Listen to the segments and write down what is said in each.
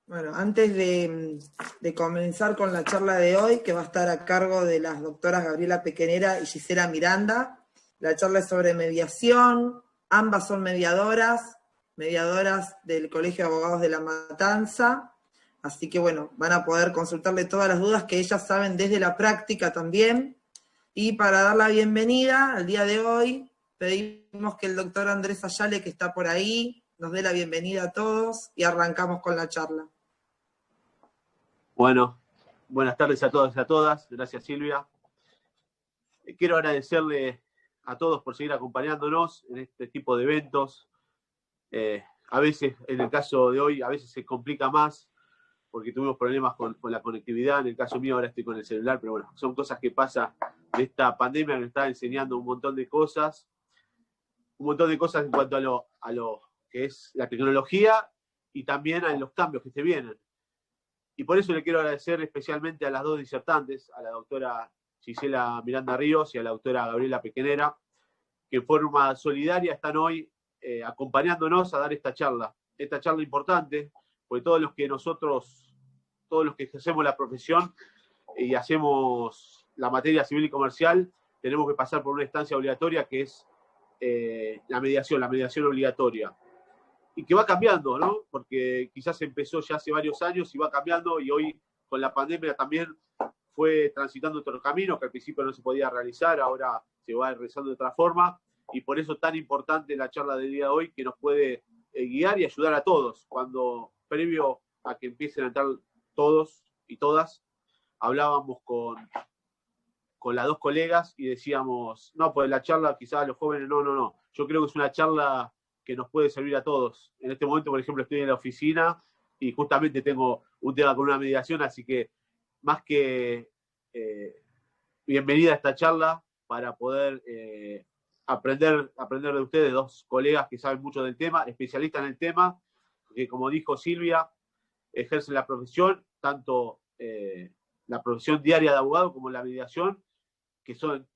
Bueno, antes de comenzar con la charla de hoy, que va a estar a cargo de las doctoras Gabriela Pequenera y Gisela Miranda, la charla es sobre mediación, ambas son mediadoras del Colegio de Abogados de La Matanza, así que bueno, van a poder consultarle todas las dudas que ellas saben desde la práctica también. Y para dar la bienvenida al día de hoy, pedimos que el doctor Andrés Ayale, que está por ahí, nos dé la bienvenida a todos y arrancamos con la charla. Bueno, buenas tardes a todos y a todas. Gracias, Silvia. Quiero agradecerle a todos por seguir acompañándonos en este tipo de eventos. A veces, en el caso de hoy, a veces se complica más porque tuvimos problemas con la conectividad. En el caso mío ahora estoy con el celular, pero bueno, son cosas que pasan de esta pandemia que nos está enseñando un montón de cosas en cuanto a lo que es la tecnología y también a los cambios que se vienen. Y por eso le quiero agradecer especialmente a las dos disertantes, a la doctora Gisela Miranda Ríos y a la doctora Gabriela Pequenera, que en forma solidaria están hoy acompañándonos a dar esta charla importante, porque todos los que ejercemos la profesión y hacemos la materia civil y comercial, tenemos que pasar por una instancia obligatoria que es la mediación obligatoria. Y que va cambiando, ¿no? Porque quizás empezó ya hace varios años y va cambiando, y hoy con la pandemia también fue transitando otro camino que al principio no se podía realizar, ahora se va realizando de otra forma, y por eso tan importante la charla del día de hoy, que nos puede guiar y ayudar a todos. Cuando, previo a que empiecen a entrar todos y todas, hablábamos con las dos colegas y decíamos, no, pues la charla quizás a los jóvenes, no. Yo creo que es una charla que nos puede servir a todos. En este momento, por ejemplo, estoy en la oficina y justamente tengo un tema con una mediación, así que más que bienvenida a esta charla para poder aprender de ustedes, dos colegas que saben mucho del tema, especialistas en el tema, que como dijo Silvia, ejercen la profesión, tanto la profesión diaria de abogado como la mediación, que son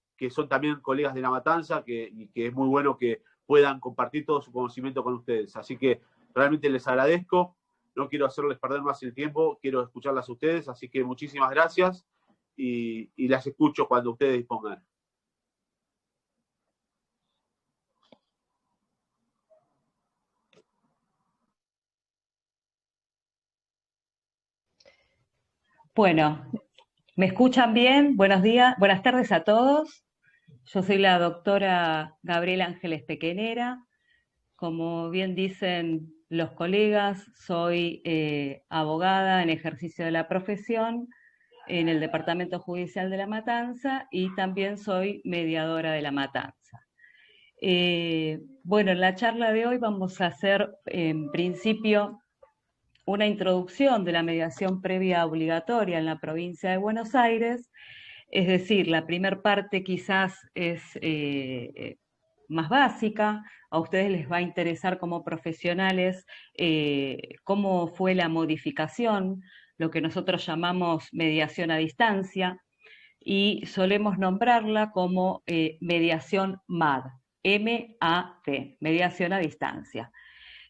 también colegas de La Matanza, y que es muy bueno que puedan compartir todo su conocimiento con ustedes. Así que realmente les agradezco. No quiero hacerles perder más el tiempo, quiero escucharlas a ustedes. Así que muchísimas gracias y las escucho cuando ustedes dispongan. Bueno, ¿me escuchan bien? Buenos días, buenas tardes a todos. Yo soy la doctora Gabriela Ángeles Pequenera. Como bien dicen los colegas, soy abogada en ejercicio de la profesión en el Departamento Judicial de La Matanza y también soy mediadora de La Matanza. Bueno, en la charla de hoy vamos a hacer en principio una introducción de la mediación previa obligatoria en la provincia de Buenos Aires. Es decir, la primera parte quizás es más básica, a ustedes les va a interesar como profesionales cómo fue la modificación, lo que nosotros llamamos mediación a distancia, y solemos nombrarla como mediación MAD, M-A-D, mediación a distancia.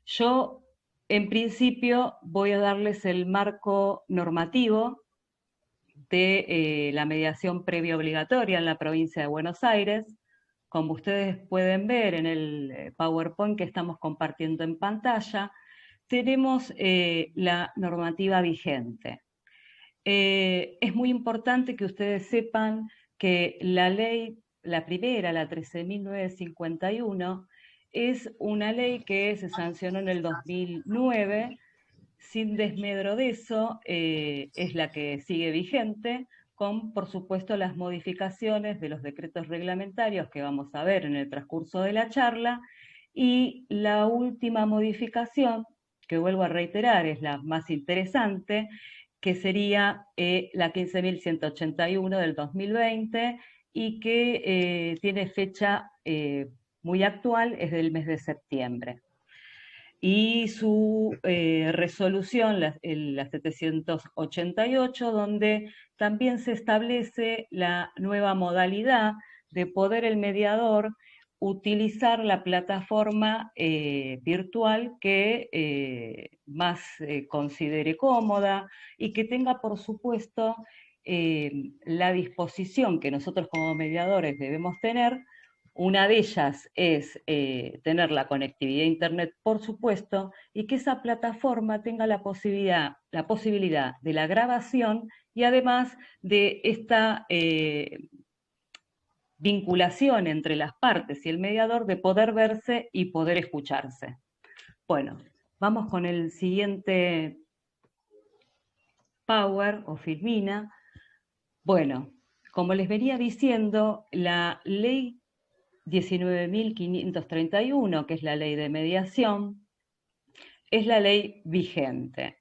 Yo, en principio, voy a darles el marco normativo de la mediación previa obligatoria en la provincia de Buenos Aires. Como ustedes pueden ver en el PowerPoint que estamos compartiendo en pantalla, tenemos la normativa vigente. Es muy importante que ustedes sepan que la ley, la primera, la 13.951, es una ley que se sancionó en el 2009. Sin desmedro de eso, es la que sigue vigente, con, por supuesto, las modificaciones de los decretos reglamentarios que vamos a ver en el transcurso de la charla, y la última modificación, que vuelvo a reiterar, es la más interesante, que sería la 15.181 del 2020 y que tiene fecha muy actual, es del mes de septiembre. Y su resolución, la 788, donde también se establece la nueva modalidad de poder el mediador utilizar la plataforma virtual que más considere cómoda y que tenga, por supuesto, la disposición que nosotros como mediadores debemos tener. Una de ellas es tener la conectividad a Internet, por supuesto, y que esa plataforma tenga la posibilidad de la grabación y además de esta vinculación entre las partes y el mediador de poder verse y poder escucharse. Bueno, vamos con el siguiente Power o Filmina. Bueno, como les venía diciendo, la ley 19.531, que es la ley de mediación, es la ley vigente.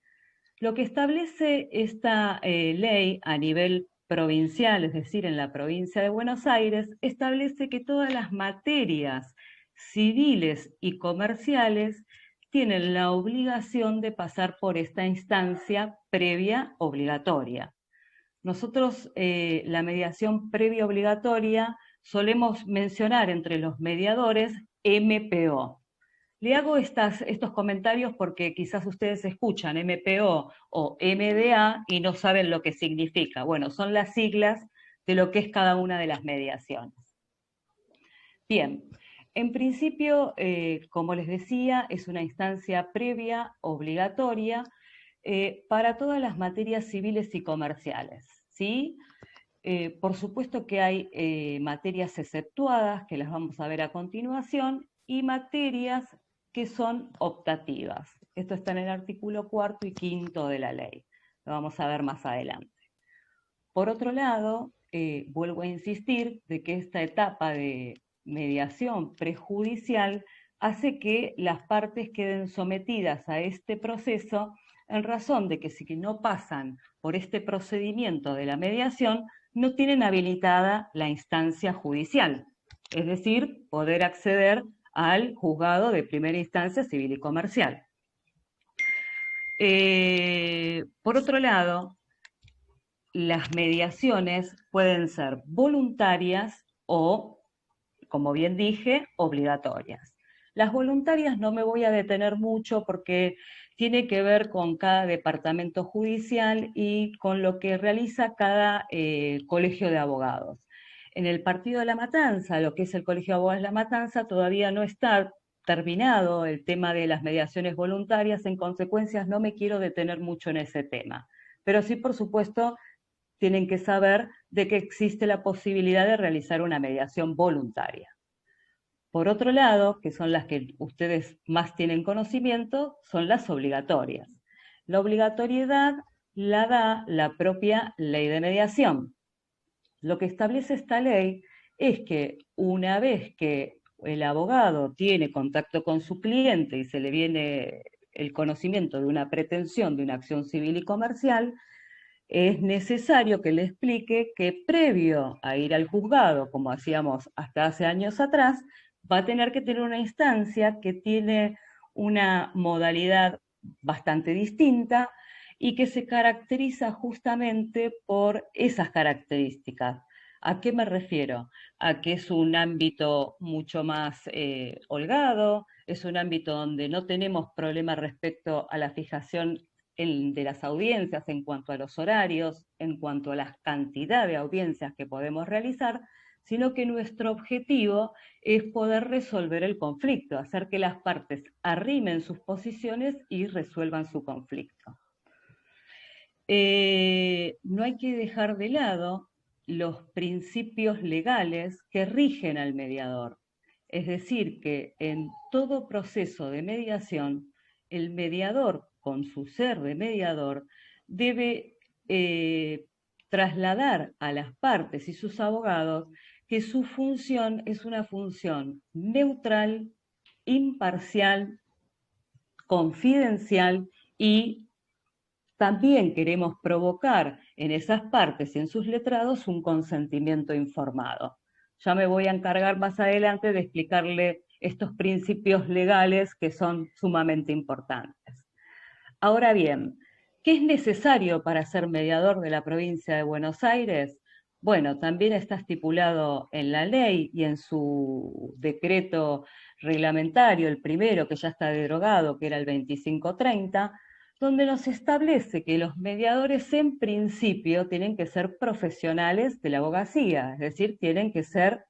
Lo que establece esta ley a nivel provincial, es decir, en la provincia de Buenos Aires, establece que todas las materias civiles y comerciales tienen la obligación de pasar por esta instancia previa obligatoria. Nosotros la mediación previa obligatoria solemos mencionar entre los mediadores MPO. Le hago estos comentarios porque quizás ustedes escuchan MPO o MDA y no saben lo que significa. Bueno, son las siglas de lo que es cada una de las mediaciones. Bien, en principio, como les decía, es una instancia previa obligatoria para todas las materias civiles y comerciales, ¿sí? Por supuesto que hay materias exceptuadas, que las vamos a ver a continuación, y materias que son optativas. Esto está en el artículo 4 y 5 de la ley. Lo vamos a ver más adelante. Por otro lado, vuelvo a insistir de que esta etapa de mediación prejudicial hace que las partes queden sometidas a este proceso en razón de que si no pasan por este procedimiento de la mediación, no tienen habilitada la instancia judicial, es decir, poder acceder al juzgado de primera instancia civil y comercial. Por otro lado, las mediaciones pueden ser voluntarias o, como bien dije, obligatorias. Las voluntarias no me voy a detener mucho porque tiene que ver con cada departamento judicial y con lo que realiza cada colegio de abogados. En el Partido de La Matanza, lo que es el Colegio de Abogados de La Matanza, todavía no está terminado el tema de las mediaciones voluntarias, en consecuencia no me quiero detener mucho en ese tema. Pero sí, por supuesto, tienen que saber de que existe la posibilidad de realizar una mediación voluntaria. Por otro lado, que son las que ustedes más tienen conocimiento, son las obligatorias. La obligatoriedad la da la propia ley de mediación. Lo que establece esta ley es que una vez que el abogado tiene contacto con su cliente y se le viene el conocimiento de una pretensión de una acción civil y comercial, es necesario que le explique que previo a ir al juzgado, como hacíamos hasta hace años atrás, va a tener que tener una instancia que tiene una modalidad bastante distinta y que se caracteriza justamente por esas características. ¿A qué me refiero? A que es un ámbito mucho más holgado, es un ámbito donde no tenemos problemas respecto a la fijación de las audiencias en cuanto a los horarios, en cuanto a la cantidad de audiencias que podemos realizar, sino que nuestro objetivo es poder resolver el conflicto, hacer que las partes arrimen sus posiciones y resuelvan su conflicto. No hay que dejar de lado los principios legales que rigen al mediador. Es decir, que en todo proceso de mediación, el mediador, con su ser de mediador, debe trasladar a las partes y sus abogados que su función es una función neutral, imparcial, confidencial y también queremos provocar en esas partes y en sus letrados un consentimiento informado. Ya me voy a encargar más adelante de explicarle estos principios legales que son sumamente importantes. Ahora bien, ¿qué es necesario para ser mediador de la provincia de Buenos Aires? Bueno, también está estipulado en la ley y en su decreto reglamentario, el primero que ya está derogado, que era el 2530, donde nos establece que los mediadores en principio tienen que ser profesionales de la abogacía, es decir, tienen que ser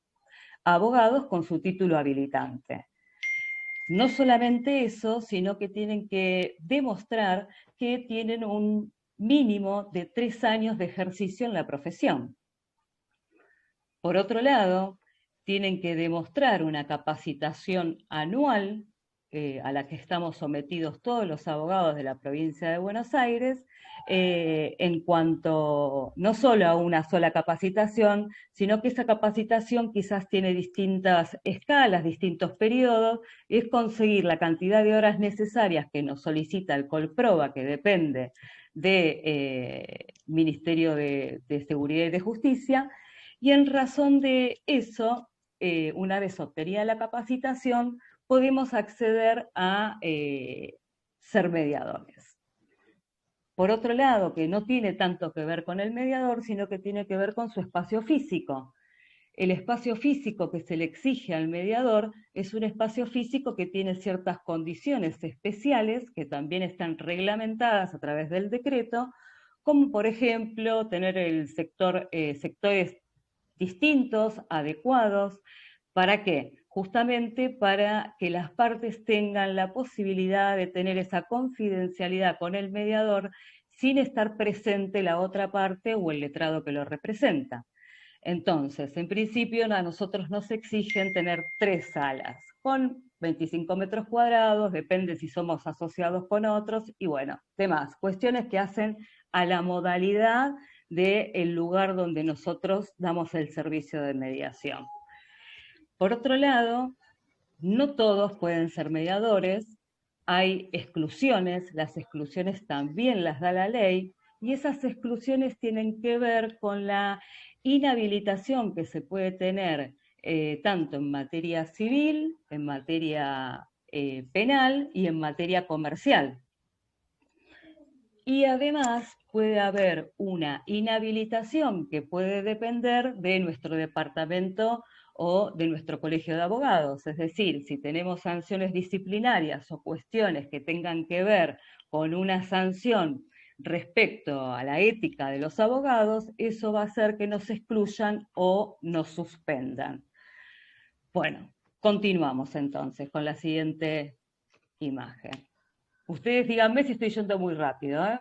abogados con su título habilitante. No solamente eso, sino que tienen que demostrar que tienen un mínimo de 3 años de ejercicio en la profesión. Por otro lado, tienen que demostrar una capacitación anual a la que estamos sometidos todos los abogados de la provincia de Buenos Aires, en cuanto no solo a una sola capacitación, sino que esa capacitación quizás tiene distintas escalas, distintos periodos, y es conseguir la cantidad de horas necesarias que nos solicita el Colproba, que depende del Ministerio de Seguridad y de Justicia, y en razón de eso, una vez obtenida la capacitación, podemos acceder a ser mediadores. Por otro lado, que no tiene tanto que ver con el mediador, sino que tiene que ver con su espacio físico. El espacio físico que se le exige al mediador es un espacio físico que tiene ciertas condiciones especiales que también están reglamentadas a través del decreto, como por ejemplo tener sectores distintos, adecuados. ¿Para qué? Justamente para que las partes tengan la posibilidad de tener esa confidencialidad con el mediador sin estar presente la otra parte o el letrado que lo representa. Entonces, en principio a nosotros nos exigen tener 3 salas con 25 metros cuadrados, depende si somos asociados con otros, y bueno, demás, cuestiones que hacen a la modalidad del lugar donde nosotros damos el servicio de mediación. Por otro lado, no todos pueden ser mediadores, hay exclusiones, las exclusiones también las da la ley, y esas exclusiones tienen que ver con la inhabilitación que se puede tener tanto en materia civil, en materia penal y en materia comercial. Y además puede haber una inhabilitación que puede depender de nuestro departamento o de nuestro colegio de abogados. Es decir, si tenemos sanciones disciplinarias o cuestiones que tengan que ver con una sanción respecto a la ética de los abogados, eso va a hacer que nos excluyan o nos suspendan. Bueno, continuamos entonces con la siguiente imagen. Ustedes díganme si estoy yendo muy rápido, ¿eh?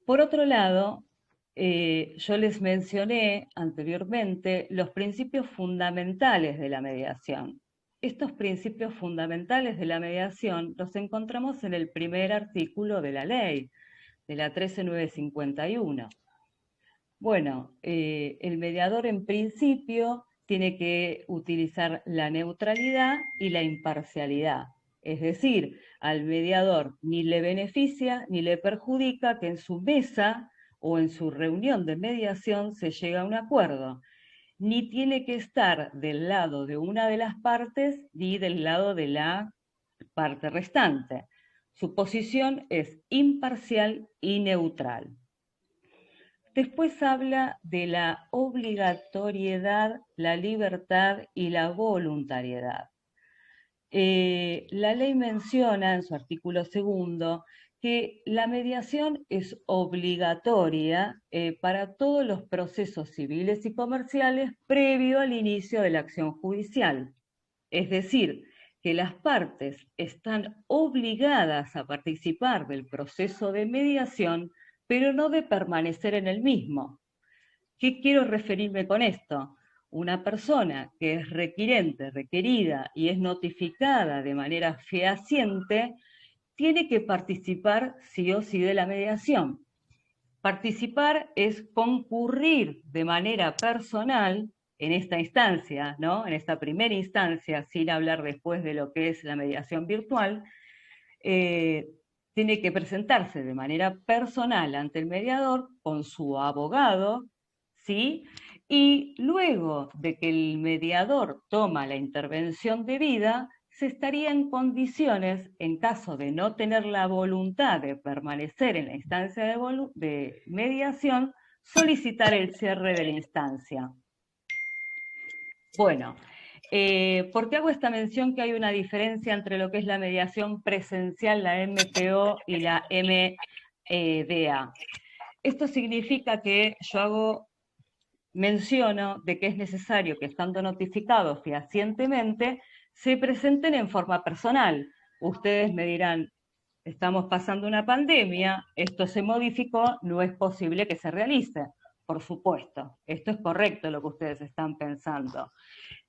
Por otro lado, yo les mencioné anteriormente los principios fundamentales de la mediación. Estos principios fundamentales de la mediación los encontramos en el primer artículo de la ley, de la 13951. Bueno, el mediador en principio tiene que utilizar la neutralidad y la imparcialidad. Es decir, al mediador ni le beneficia ni le perjudica que en su mesa o en su reunión de mediación se llegue a un acuerdo. Ni tiene que estar del lado de una de las partes ni del lado de la parte restante. Su posición es imparcial y neutral. Después habla de la obligatoriedad, la libertad y la voluntariedad. La ley menciona en su artículo 2 que la mediación es obligatoria para todos los procesos civiles y comerciales previo al inicio de la acción judicial. Es decir, que las partes están obligadas a participar del proceso de mediación, pero no de permanecer en el mismo. ¿Qué quiero referirme con esto? Una persona que es requirente, requerida y es notificada de manera fehaciente, tiene que participar sí o sí de la mediación. Participar es concurrir de manera personal en esta instancia, ¿no? En esta primera instancia, sin hablar después de lo que es la mediación virtual, tiene que presentarse de manera personal ante el mediador con su abogado, ¿sí? Y luego de que el mediador toma la intervención debida, se estaría en condiciones, en caso de no tener la voluntad de permanecer en la instancia de mediación, solicitar el cierre de la instancia. Bueno, ¿por qué hago esta mención que hay una diferencia entre lo que es la mediación presencial, la MPO y la MDA? Esto significa que yo menciono de que es necesario que, estando notificados fehacientemente, se presenten en forma personal. Ustedes me dirán, estamos pasando una pandemia, esto se modificó, no es posible que se realice. Por supuesto, esto es correcto lo que ustedes están pensando,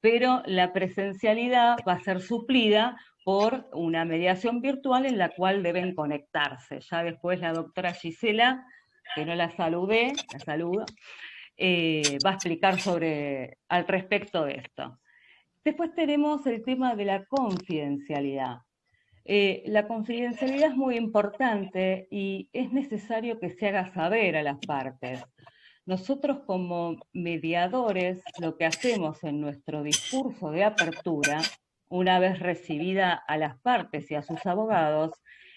pero la presencialidad va a ser suplida por una mediación virtual en la cual deben conectarse. Ya después la doctora Gisela, que no la saludé, la saludo, va a explicar al respecto de esto. Después tenemos el tema de la confidencialidad. La confidencialidad es muy importante y es necesario que se haga saber a las partes. Nosotros como mediadores lo que hacemos en nuestro discurso de apertura, una vez recibida a las partes y a sus abogados,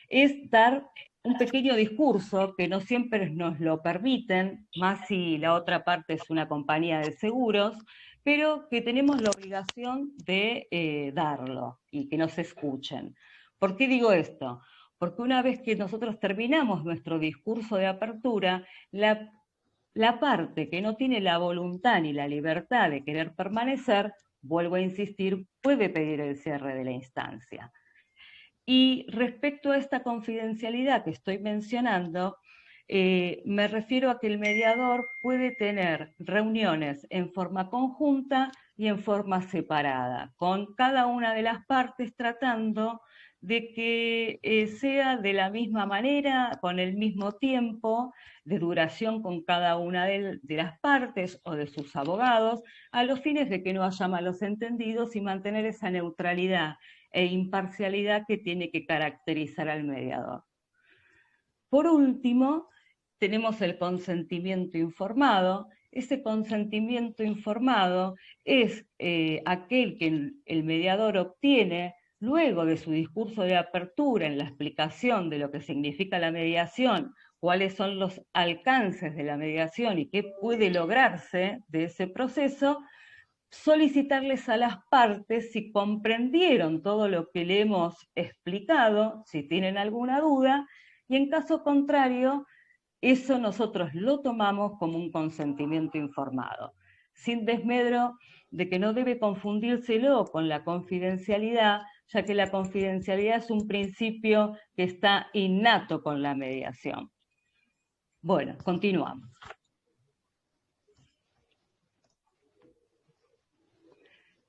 es dar un pequeño discurso que no siempre nos lo permiten, más si la otra parte es una compañía de seguros, pero que tenemos la obligación de darlo y que nos escuchen. ¿Por qué digo esto? Porque una vez que nosotros terminamos nuestro discurso de apertura, la parte que no tiene la voluntad ni la libertad de querer permanecer, vuelvo a insistir, puede pedir el cierre de la instancia. Y respecto a esta confidencialidad que estoy mencionando, me refiero a que el mediador puede tener reuniones en forma conjunta y en forma separada, con cada una de las partes tratando de que sea de la misma manera, con el mismo tiempo de duración con cada una de las partes o de sus abogados, a los fines de que no haya malos entendidos y mantener esa neutralidad e imparcialidad que tiene que caracterizar al mediador. Por último, tenemos el consentimiento informado. Ese consentimiento informado es aquel que el mediador obtiene luego de su discurso de apertura en la explicación de lo que significa la mediación, cuáles son los alcances de la mediación y qué puede lograrse de ese proceso, solicitarles a las partes si comprendieron todo lo que le hemos explicado, si tienen alguna duda, y en caso contrario, eso nosotros lo tomamos como un consentimiento informado, sin desmedro de que no debe confundírselo con la confidencialidad, ya que la confidencialidad es un principio que está innato con la mediación. Bueno, continuamos.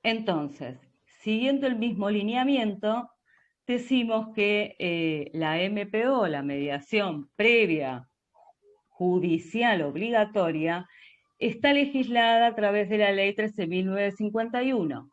Entonces, siguiendo el mismo lineamiento, decimos que la MPO, la mediación previa judicial obligatoria, está legislada a través de la Ley 13.951.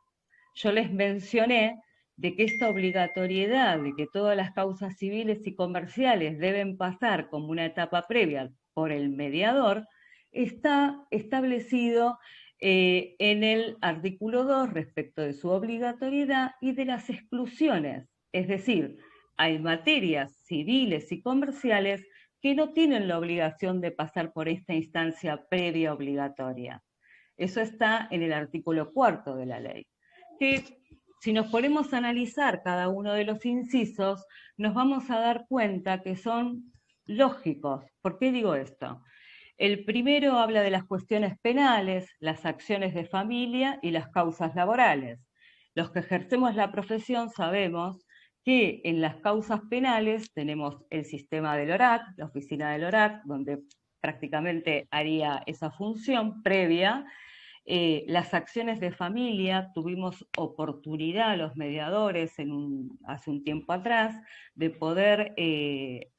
Yo les mencioné de que esta obligatoriedad de que todas las causas civiles y comerciales deben pasar como una etapa previa por el mediador, está establecido en el artículo 2 respecto de su obligatoriedad y de las exclusiones. Es decir, hay materias civiles y comerciales que no tienen la obligación de pasar por esta instancia previa obligatoria. Eso está en el artículo 4 de la ley. Que si nos ponemos a analizar cada uno de los incisos, nos vamos a dar cuenta que son lógicos. ¿Por qué digo esto? El primero habla de las cuestiones penales, las acciones de familia y las causas laborales. Los que ejercemos la profesión sabemos que en las causas penales tenemos el sistema del ORAC, la oficina del ORAC, donde prácticamente haría esa función previa. Las acciones de familia, tuvimos oportunidad los mediadores hace un tiempo atrás de poder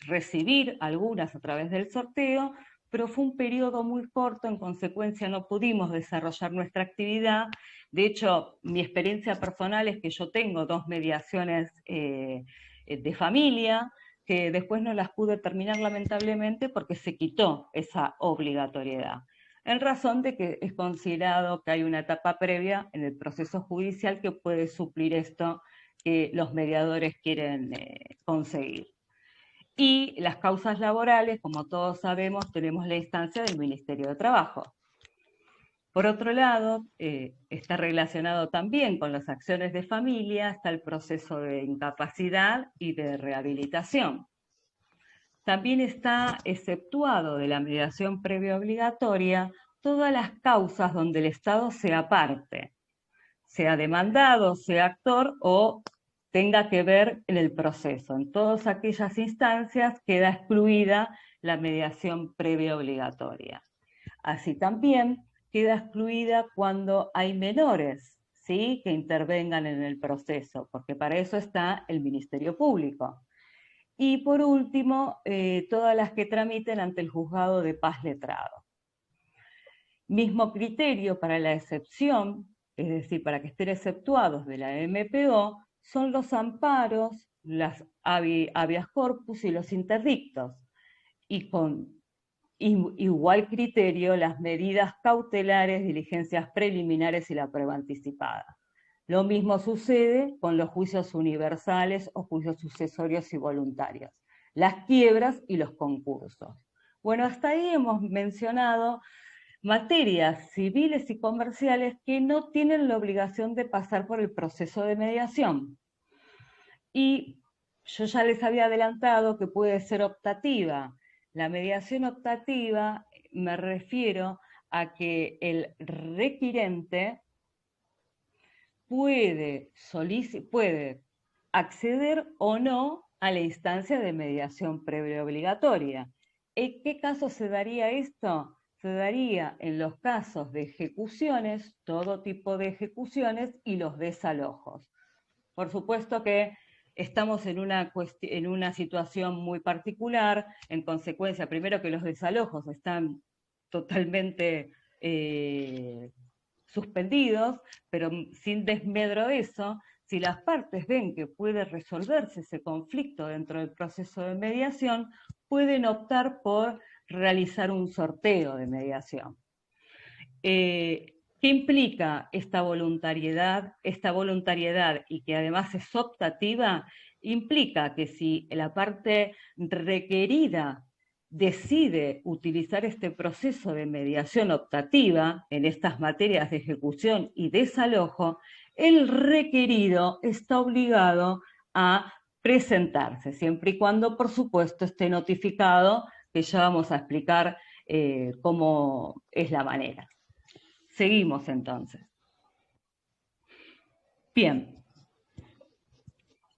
recibir algunas a través del sorteo, pero fue un periodo muy corto, en consecuencia no pudimos desarrollar nuestra actividad. De hecho, mi experiencia personal es que yo tengo 2 mediaciones de familia, que después no las pude terminar lamentablemente porque se quitó esa obligatoriedad, en razón de que es considerado que hay una etapa previa en el proceso judicial que puede suplir esto que los mediadores quieren conseguir. Y las causas laborales, como todos sabemos, tenemos la instancia del Ministerio de Trabajo. Por otro lado, está relacionado también con las acciones de familia, está el proceso de incapacidad y de rehabilitación. También está exceptuado de la mediación previa obligatoria todas las causas donde el Estado sea parte, sea demandado, sea actor o tenga que ver en el proceso. En todas aquellas instancias queda excluida la mediación previa obligatoria. Así también queda excluida cuando hay menores, ¿sí?, que intervengan en el proceso, porque para eso está el Ministerio Público. Y por último, todas las que tramiten ante el Juzgado de Paz Letrado. Mismo criterio para la excepción, es decir, para que estén exceptuados de la MPO, son los amparos, las habeas corpus y los interdictos. Y con igual criterio las medidas cautelares, diligencias preliminares y la prueba anticipada. Lo mismo sucede con los juicios universales o juicios sucesorios y voluntarios, las quiebras y los concursos. Bueno, hasta ahí hemos mencionado materias civiles y comerciales que no tienen la obligación de pasar por el proceso de mediación. Y yo ya les había adelantado que puede ser optativa. La mediación optativa me refiero a que el requirente puede acceder o no a la instancia de mediación previa obligatoria. ¿En qué caso se daría esto? Se daría en los casos de ejecuciones, todo tipo de ejecuciones y los desalojos. Por supuesto que estamos en una situación muy particular, en consecuencia, primero que los desalojos están totalmente suspendidos, pero sin desmedro de eso, si las partes ven que puede resolverse ese conflicto dentro del proceso de mediación, pueden optar por realizar un sorteo de mediación. ¿Qué implica esta voluntariedad? Esta voluntariedad, y que además es optativa, implica que si la parte requerida decide utilizar este proceso de mediación optativa en estas materias de ejecución y desalojo, el requerido está obligado a presentarse, siempre y cuando, por supuesto, esté notificado, que ya vamos a explicar cómo es la manera. Seguimos entonces. Bien.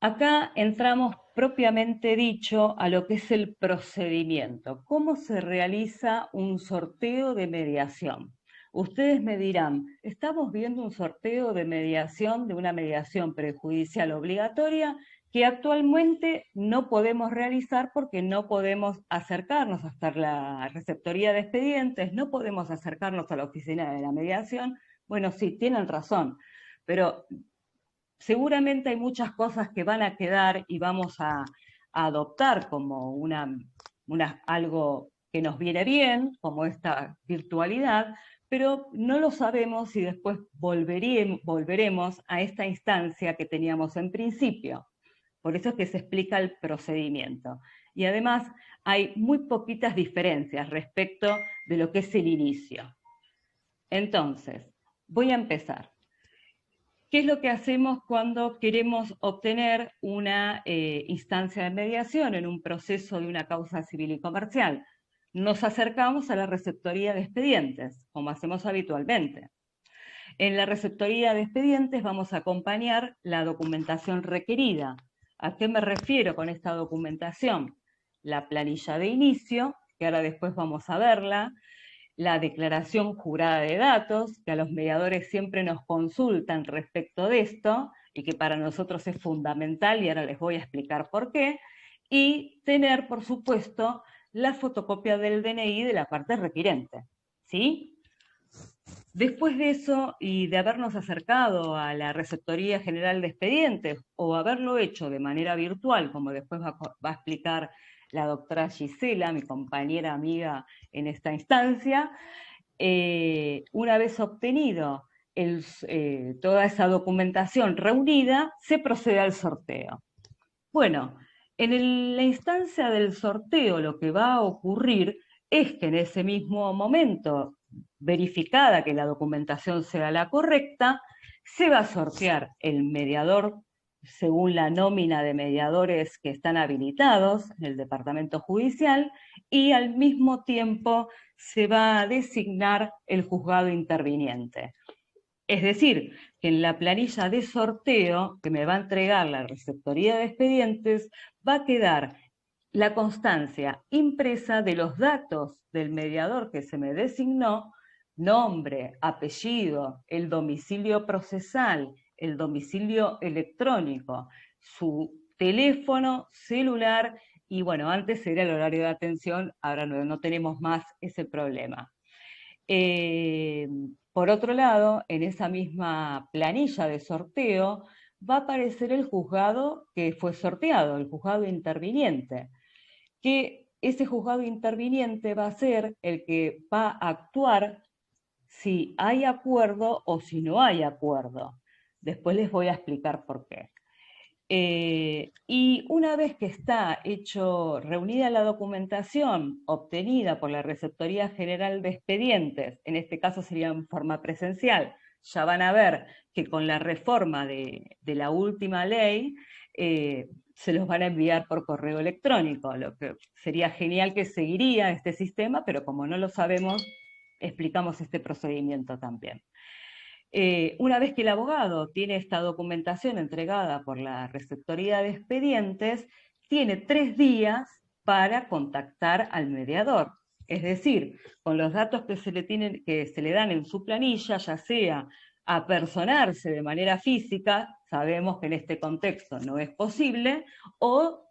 Acá entramos propiamente dicho a lo que es el procedimiento. ¿Cómo se realiza un sorteo de mediación? Ustedes me dirán, ¿estamos viendo un sorteo de mediación, de una mediación prejudicial obligatoria que actualmente no podemos realizar porque no podemos acercarnos hasta la receptoría de expedientes, no podemos acercarnos a la oficina de la mediación? Bueno, sí, tienen razón, pero seguramente hay muchas cosas que van a quedar y vamos a adoptar como algo que nos viene bien, como esta virtualidad, pero no lo sabemos y después volveremos a esta instancia que teníamos en principio. Por eso es que se explica el procedimiento. Y además hay muy poquitas diferencias respecto de lo que es el inicio. Entonces, voy a empezar. ¿Qué es lo que hacemos cuando queremos obtener una instancia de mediación en un proceso de una causa civil y comercial? Nos acercamos a la receptoría de expedientes, como hacemos habitualmente. En la receptoría de expedientes vamos a acompañar la documentación requerida. ¿A qué me refiero con esta documentación? La planilla de inicio, que ahora después vamos a verla, la declaración jurada de datos, que a los mediadores siempre nos consultan respecto de esto, y que para nosotros es fundamental, y ahora les voy a explicar por qué, y tener, por supuesto, la fotocopia del DNI de la parte requirente, ¿sí? Después de eso, y de habernos acercado a la Receptoría General de Expedientes, o haberlo hecho de manera virtual, como después va a explicar la doctora Gisela, mi compañera amiga en esta instancia, una vez obtenido toda esa documentación reunida, se procede al sorteo. Bueno, La instancia del sorteo lo que va a ocurrir es que en ese mismo momento, verificada que la documentación sea la correcta, se va a sortear el mediador según la nómina de mediadores que están habilitados en el departamento judicial y al mismo tiempo se va a designar el juzgado interviniente. Es decir, que en la planilla de sorteo que me va a entregar la receptoría de expedientes va a quedar la constancia impresa de los datos del mediador que se me designó, nombre, apellido, el domicilio procesal, el domicilio electrónico, su teléfono celular y bueno, antes era el horario de atención, ahora no tenemos más ese problema. Por otro lado, en esa misma planilla de sorteo va a aparecer el juzgado que fue sorteado, el juzgado interviniente, que ese juzgado interviniente va a ser el que va a actuar si hay acuerdo o si no hay acuerdo. Después les voy a explicar por qué. Y una vez que está reunida la documentación obtenida por la Receptoría General de Expedientes, en este caso sería en forma presencial, ya van a ver que con la reforma de la última ley se los van a enviar por correo electrónico, lo que sería genial que seguiría este sistema, pero como no lo sabemos, explicamos este procedimiento también. Una vez que el abogado tiene esta documentación entregada por la Receptoría de Expedientes, tiene 3 días para contactar al mediador. Es decir, con los datos que se le dan en su planilla, ya sea apersonarse de manera física, sabemos que en este contexto no es posible, o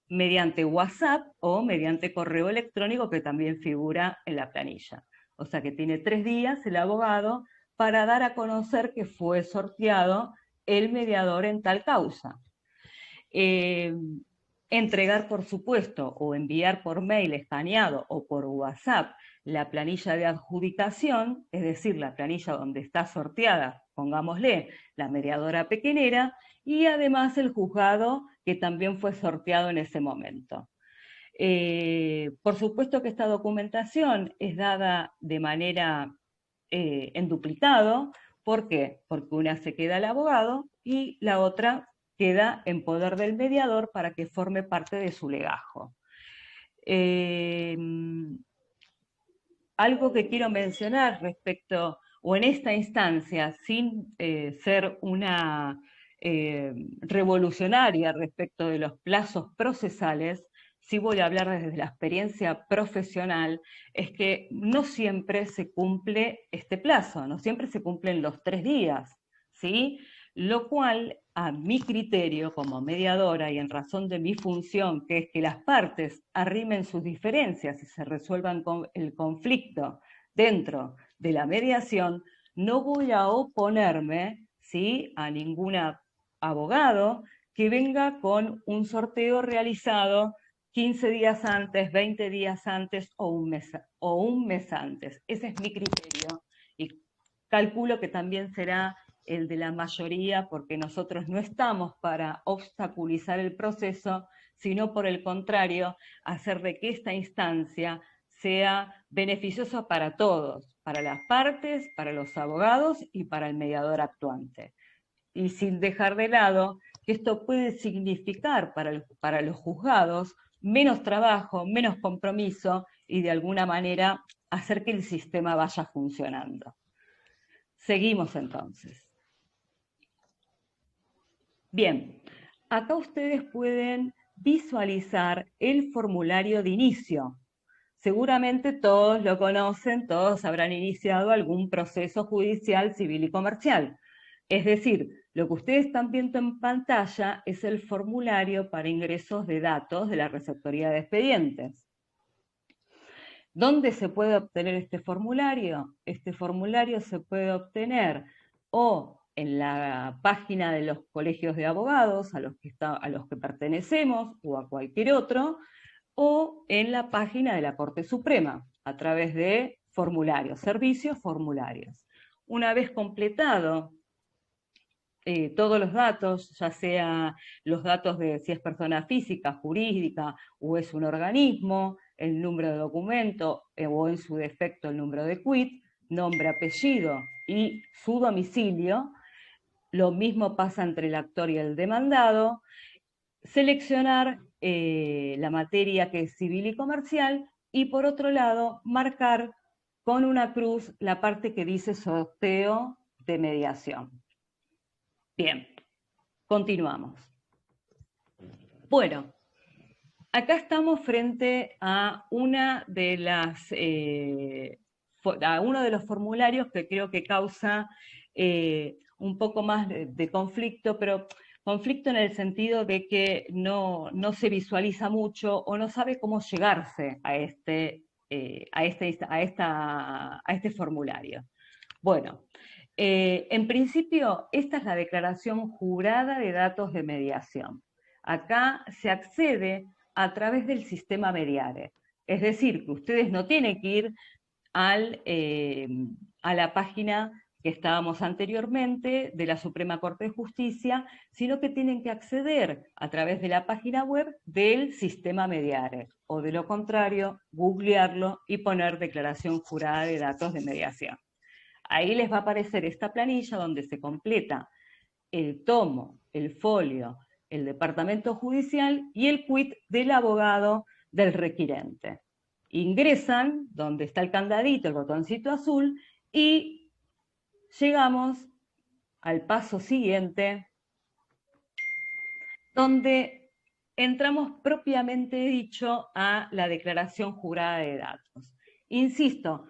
mediante WhatsApp o mediante correo electrónico que también figura en la planilla. O sea que tiene 3 días el abogado para dar a conocer que fue sorteado el mediador en tal causa. Entregar, por supuesto, o enviar por mail escaneado o por WhatsApp la planilla de adjudicación, es decir, la planilla donde está sorteada, pongámosle, la mediadora pequeñera, y además el juzgado que también fue sorteado en ese momento. Por supuesto que esta documentación es dada de manera en duplicado. ¿Por qué? Porque una se queda al abogado y la otra queda en poder del mediador para que forme parte de su legajo. Algo que quiero mencionar respecto, o en esta instancia, sin ser una revolucionaria respecto de los plazos procesales, sí voy a hablar desde la experiencia profesional, es que no siempre se cumple este plazo, no siempre se cumplen los 3 días, ¿sí? Lo cual, a mi criterio como mediadora y en razón de mi función, que es que las partes arrimen sus diferencias y se resuelvan el conflicto dentro de la mediación, no voy a oponerme, ¿sí?, a ningún abogado que venga con un sorteo realizado 15 días antes, 20 días antes o un mes antes. Ese es mi criterio y calculo que también será el de la mayoría, porque nosotros no estamos para obstaculizar el proceso, sino por el contrario, hacer de que esta instancia sea beneficiosa para todos, para las partes, para los abogados y para el mediador actuante. Y sin dejar de lado que esto puede significar para los juzgados menos trabajo, menos compromiso y de alguna manera hacer que el sistema vaya funcionando. Seguimos entonces. Bien, acá ustedes pueden visualizar el formulario de inicio. Seguramente todos lo conocen, todos habrán iniciado algún proceso judicial, civil y comercial. Es decir, lo que ustedes están viendo en pantalla es el formulario para ingresos de datos de la Receptoría de Expedientes. ¿Dónde se puede obtener este formulario? Este formulario se puede obtener o en la página de los colegios de abogados a los que pertenecemos o a cualquier otro, o en la página de la Corte Suprema, a través de formularios, servicios formularios. Una vez completado todos los datos, ya sea los datos de si es persona física, jurídica o es un organismo, el número de documento o en su defecto el número de quit, nombre, apellido y su domicilio. Lo mismo pasa entre el actor y el demandado. Seleccionar la materia que es civil y comercial y por otro lado marcar con una cruz la parte que dice sorteo de mediación. Bien, continuamos. Bueno, acá estamos frente a uno de los formularios que creo que causa un poco más de conflicto, pero conflicto en el sentido de que no se visualiza mucho o no sabe cómo llegarse a este formulario. Bueno, en principio, esta es la declaración jurada de datos de mediación. Acá se accede a través del sistema Mediare. Es decir, que ustedes no tienen que ir a la página que estábamos anteriormente de la Suprema Corte de Justicia, sino que tienen que acceder a través de la página web del sistema Mediare, o de lo contrario, googlearlo y poner declaración jurada de datos de mediación. Ahí les va a aparecer esta planilla donde se completa el tomo, el folio, el departamento judicial y el quit del abogado del requirente. Ingresan donde está el candadito, el botoncito azul, y llegamos al paso siguiente, donde entramos propiamente dicho a la declaración jurada de datos. Insisto,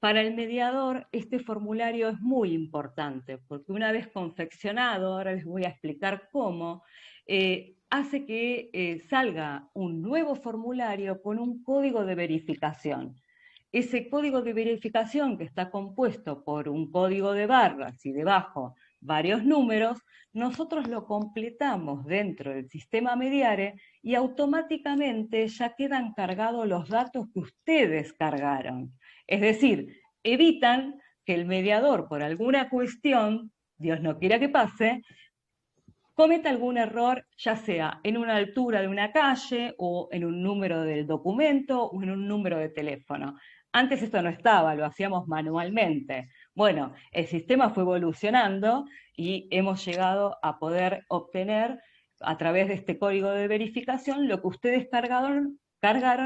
para el mediador este formulario es muy importante, porque una vez confeccionado, ahora les voy a explicar cómo, hace que salga un nuevo formulario con un código de verificación. Ese código de verificación, que está compuesto por un código de barras y debajo varios números, nosotros lo completamos dentro del sistema Mediare y automáticamente ya quedan cargados los datos que ustedes cargaron. Es decir, evitan que el mediador, por alguna cuestión, Dios no quiera que pase, cometa algún error, ya sea en una altura de una calle, o en un número del documento, o en un número de teléfono. Antes esto no estaba, lo hacíamos manualmente. Bueno, el sistema fue evolucionando y hemos llegado a poder obtener, a través de este código de verificación, lo que ustedes cargaron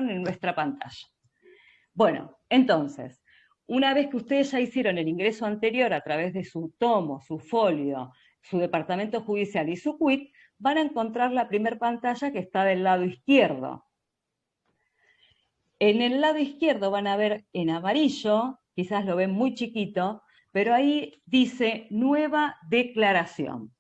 en nuestra pantalla. Bueno, entonces, una vez que ustedes ya hicieron el ingreso anterior a través de su tomo, su folio, su departamento judicial y su quit, van a encontrar la primera pantalla que está del lado izquierdo. En el lado izquierdo van a ver en amarillo, quizás lo ven muy chiquito, pero ahí dice nueva declaración.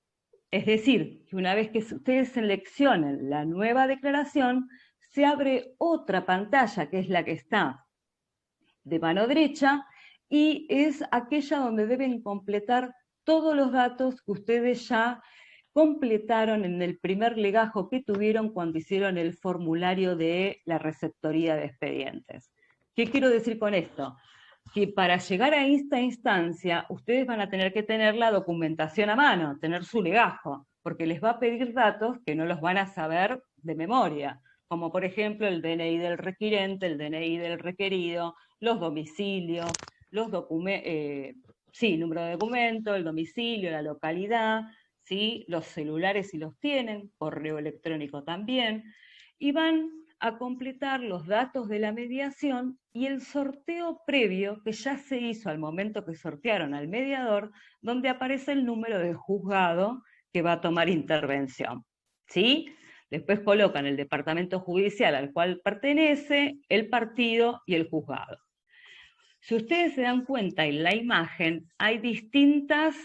Es decir, que una vez que ustedes seleccionen la nueva declaración, se abre otra pantalla, que es la que está de mano derecha, y es aquella donde deben completar todos los datos que ustedes ya completaron en el primer legajo que tuvieron cuando hicieron el formulario de la receptoría de expedientes. ¿Qué quiero decir con esto? Que para llegar a esta instancia, ustedes van a tener que tener la documentación a mano, tener su legajo, porque les va a pedir datos que no los van a saber de memoria, como por ejemplo el DNI del requirente, el DNI del requerido, los domicilios, los número de documento, el domicilio, la localidad, ¿sí? Los celulares si los tienen, correo electrónico también, y van a completar los datos de la mediación y el sorteo previo que ya se hizo al momento que sortearon al mediador, donde aparece el número del juzgado que va a tomar intervención, ¿sí? Después colocan el departamento judicial al cual pertenece, el partido y el juzgado. Si ustedes se dan cuenta en la imagen, hay distintas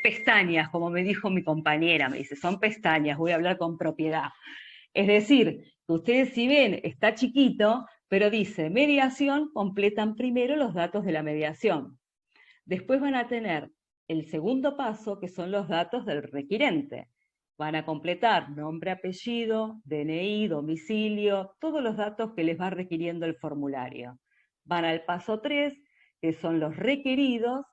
pestañas, como me dijo mi compañera, me dice, son pestañas, voy a hablar con propiedad. Es decir, que ustedes si ven, está chiquito, pero dice mediación, completan primero los datos de la mediación. Después van a tener el segundo paso, que son los datos del requirente. Van a completar nombre, apellido, DNI, domicilio, todos los datos que les va requiriendo el formulario. Van al paso 3, que son los requeridos.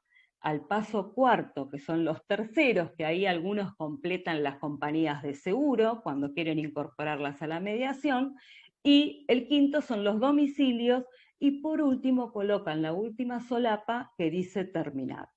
al paso cuarto, que son los terceros, que ahí algunos completan las compañías de seguro cuando quieren incorporarlas a la mediación, y el quinto son los domicilios, y por último colocan la última solapa que dice terminar.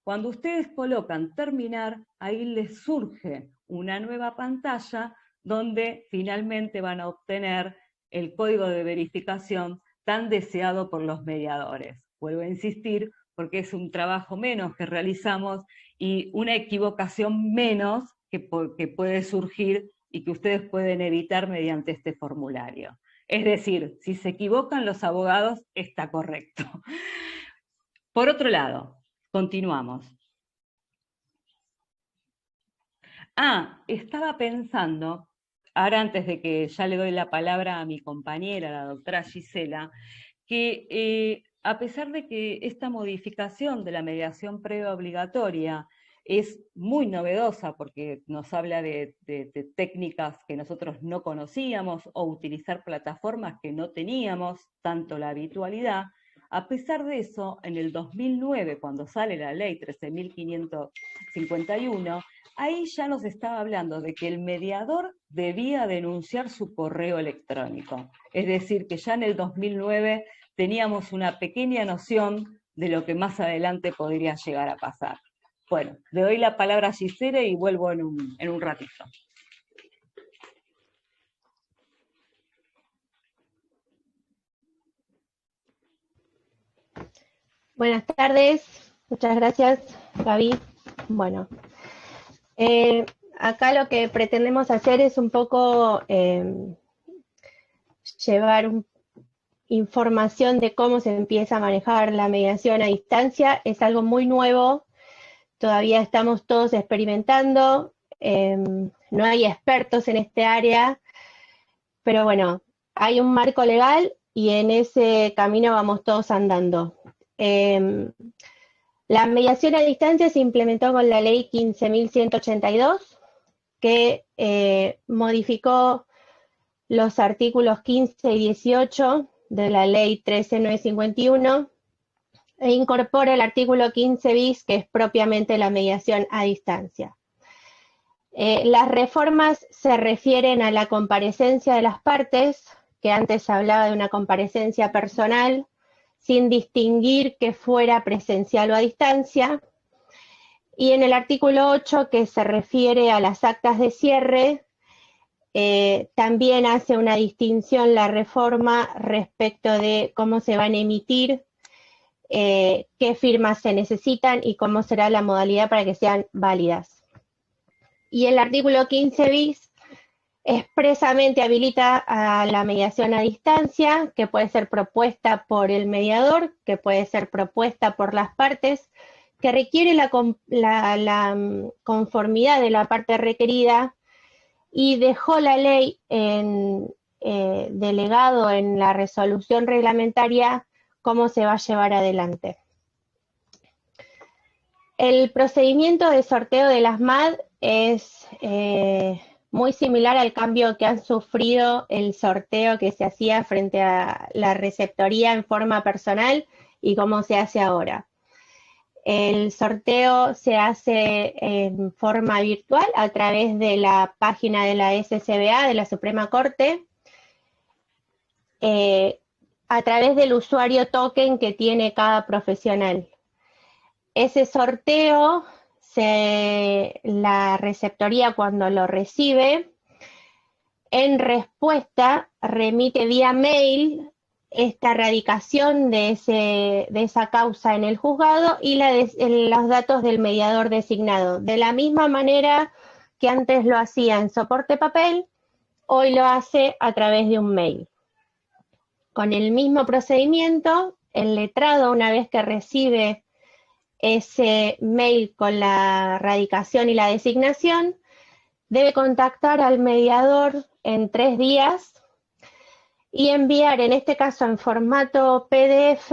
Cuando ustedes colocan terminar, ahí les surge una nueva pantalla donde finalmente van a obtener el código de verificación tan deseado por los mediadores. Vuelvo a insistir, porque es un trabajo menos que realizamos y una equivocación menos que puede surgir y que ustedes pueden evitar mediante este formulario. Es decir, si se equivocan los abogados, está correcto. Por otro lado, continuamos. Estaba pensando, ahora antes de que ya le doy la palabra a mi compañera, la doctora Gisela, que a pesar de que esta modificación de la mediación previa obligatoria es muy novedosa porque nos habla de técnicas que nosotros no conocíamos o utilizar plataformas que no teníamos tanto la habitualidad, a pesar de eso, en el 2009, cuando sale la ley 13.551, ahí ya nos estaba hablando de que el mediador debía denunciar su correo electrónico. Es decir, que ya en el 2009 teníamos una pequeña noción de lo que más adelante podría llegar a pasar. Bueno, le doy la palabra a Gisela y vuelvo en un ratito. Buenas tardes, muchas gracias, Gaby. Bueno, acá lo que pretendemos hacer es un poco llevar información de cómo se empieza a manejar la mediación a distancia. Es algo muy nuevo, todavía estamos todos experimentando, no hay expertos en este área, pero bueno, hay un marco legal y en ese camino vamos todos andando. La mediación a distancia se implementó con la ley 15.182, que modificó los artículos 15 y 18 de la ley 13.951 e incorpora el artículo 15 bis, que es propiamente la mediación a distancia. Las reformas se refieren a la comparecencia de las partes, que antes se hablaba de una comparecencia personal, sin distinguir que fuera presencial o a distancia, y en el artículo 8, que se refiere a las actas de cierre, también hace una distinción la reforma respecto de cómo se van a emitir, qué firmas se necesitan y cómo será la modalidad para que sean válidas. Y el artículo 15 bis expresamente habilita a la mediación a distancia, que puede ser propuesta por el mediador, que puede ser propuesta por las partes, que requiere la conformidad de la parte requerida, y dejó la ley delegado en la resolución reglamentaria cómo se va a llevar adelante. El procedimiento de sorteo de las MAD es muy similar al cambio que han sufrido el sorteo que se hacía frente a la receptoría en forma personal y cómo se hace ahora. El sorteo se hace en forma virtual a través de la página de la SCBA, de la Suprema Corte, a través del usuario token que tiene cada profesional. Ese sorteo, la receptoría cuando lo recibe, en respuesta remite vía mail esta radicación de esa causa en el juzgado y los datos del mediador designado. De la misma manera que antes lo hacía en soporte papel, hoy lo hace a través de un mail. Con el mismo procedimiento, el letrado, una vez que recibe ese mail con la radicación y la designación, debe contactar al mediador en 3 días y enviar, en este caso en formato PDF,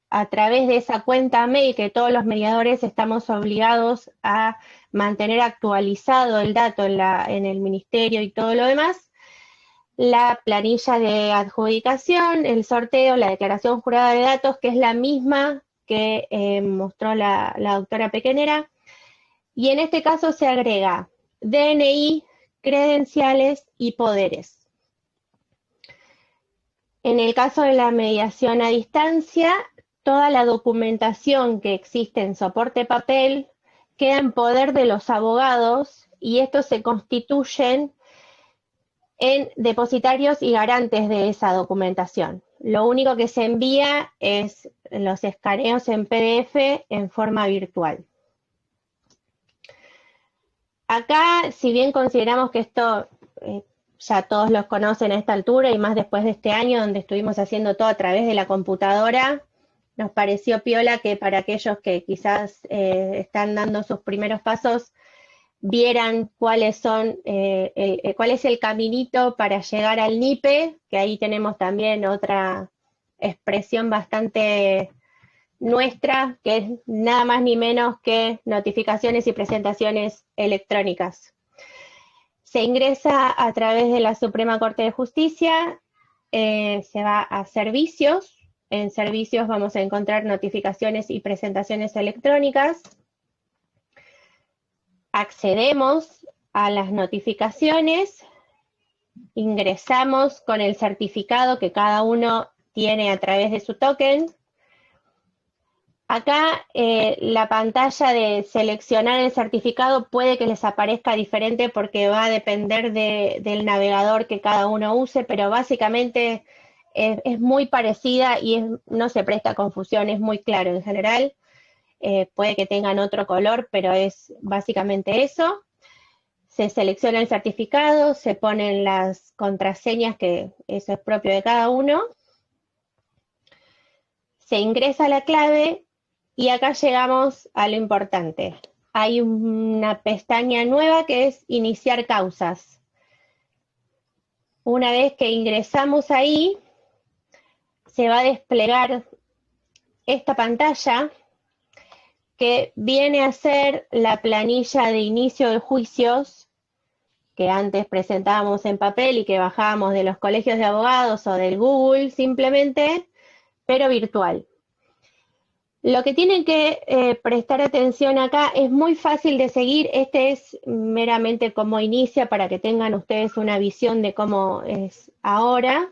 a través de esa cuenta mail que todos los mediadores estamos obligados a mantener actualizado el dato en el ministerio y todo lo demás, la planilla de adjudicación, el sorteo, la declaración jurada de datos, que es la misma que mostró la doctora Pequenera, y en este caso se agrega DNI, credenciales y poderes. En el caso de la mediación a distancia, toda la documentación que existe en soporte papel queda en poder de los abogados y estos se constituyen en depositarios y garantes de esa documentación. Lo único que se envía es los escaneos en PDF en forma virtual. Acá, si bien consideramos que esto ya todos los conocen a esta altura y más después de este año donde estuvimos haciendo todo a través de la computadora, nos pareció piola que para aquellos que quizás están dando sus primeros pasos, vieran cuáles son, cuál es el caminito para llegar al NIPE, que ahí tenemos también otra expresión bastante nuestra, que es nada más ni menos que notificaciones y presentaciones electrónicas. Se ingresa a través de la Suprema Corte de Justicia, se va a servicios. En servicios vamos a encontrar notificaciones y presentaciones electrónicas. Accedemos a las notificaciones, ingresamos con el certificado que cada uno tiene a través de su token. Acá la pantalla de seleccionar el certificado puede que les aparezca diferente porque va a depender del navegador que cada uno use, pero básicamente es muy parecida y no se presta a confusión, es muy claro en general. Puede que tengan otro color, pero es básicamente eso. Se selecciona el certificado, se ponen las contraseñas, que eso es propio de cada uno. Se ingresa la clave y acá llegamos a lo importante. Hay una pestaña nueva que es iniciar causas. Una vez que ingresamos ahí, se va a desplegar esta pantalla que viene a ser la planilla de inicio de juicios que antes presentábamos en papel y que bajábamos de los colegios de abogados o del Google simplemente, pero virtual. Lo que tienen que prestar atención acá es muy fácil de seguir. Este es meramente como inicia para que tengan ustedes una visión de cómo es ahora.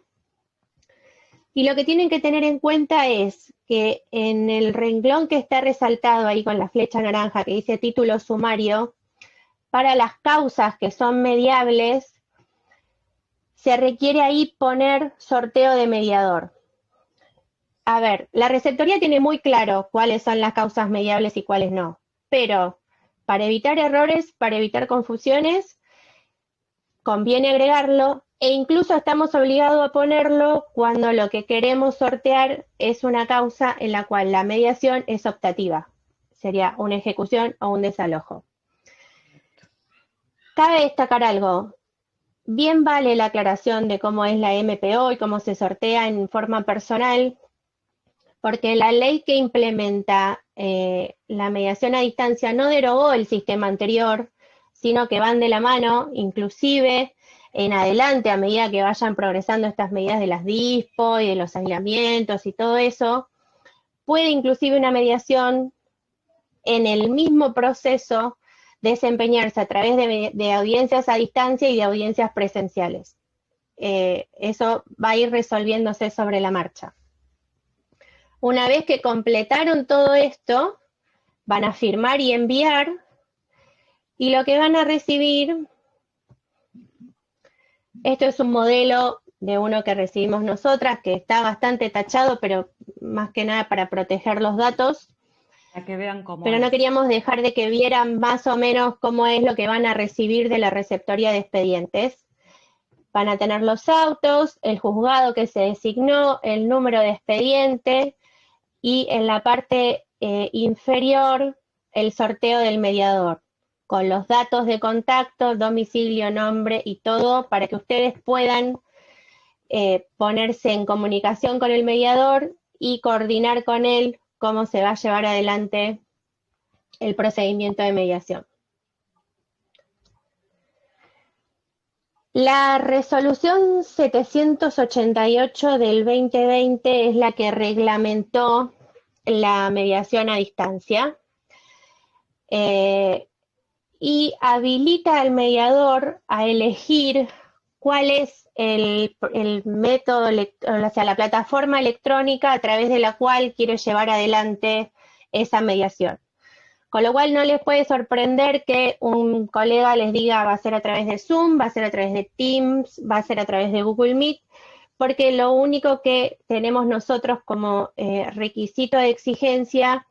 Y lo que tienen que tener en cuenta es que en el renglón que está resaltado ahí con la flecha naranja que dice título sumario, para las causas que son mediables, se requiere ahí poner sorteo de mediador. A ver, la receptoría tiene muy claro cuáles son las causas mediables y cuáles no, pero para evitar errores, para evitar confusiones, conviene agregarlo e incluso estamos obligados a ponerlo cuando lo que queremos sortear es una causa en la cual la mediación es optativa. Sería una ejecución o un desalojo. Cabe destacar algo. Bien vale la aclaración de cómo es la MPO y cómo se sortea en forma personal, porque la ley que implementa la mediación a distancia no derogó el sistema anterior, sino que van de la mano, inclusive en adelante, a medida que vayan progresando estas medidas de las DISPO y de los aislamientos y todo eso, puede inclusive una mediación en el mismo proceso desempeñarse a través de audiencias a distancia y de audiencias presenciales. Eso va a ir resolviéndose sobre la marcha. Una vez que completaron todo esto, van a firmar y enviar, y lo que van a recibir, esto es un modelo de uno que recibimos nosotras, que está bastante tachado, pero más que nada para proteger los datos. Para que vean cómo pero es. no queríamos dejar de que vieran más o menos cómo es lo que van a recibir de la receptoría de expedientes. Van a tener los autos, el juzgado que se designó, el número de expediente y en la parte inferior el sorteo del mediador, con los datos de contacto, domicilio, nombre y todo para que ustedes puedan ponerse en comunicación con el mediador y coordinar con él cómo se va a llevar adelante el procedimiento de mediación. La resolución 788 del 2020 es la que reglamentó la mediación a distancia y habilita al mediador a elegir cuál es el método, o sea, la plataforma electrónica a través de la cual quiero llevar adelante esa mediación. Con lo cual no les puede sorprender que un colega les diga va a ser a través de Zoom, va a ser a través de Teams, va a ser a través de Google Meet, porque lo único que tenemos nosotros como requisito de exigencia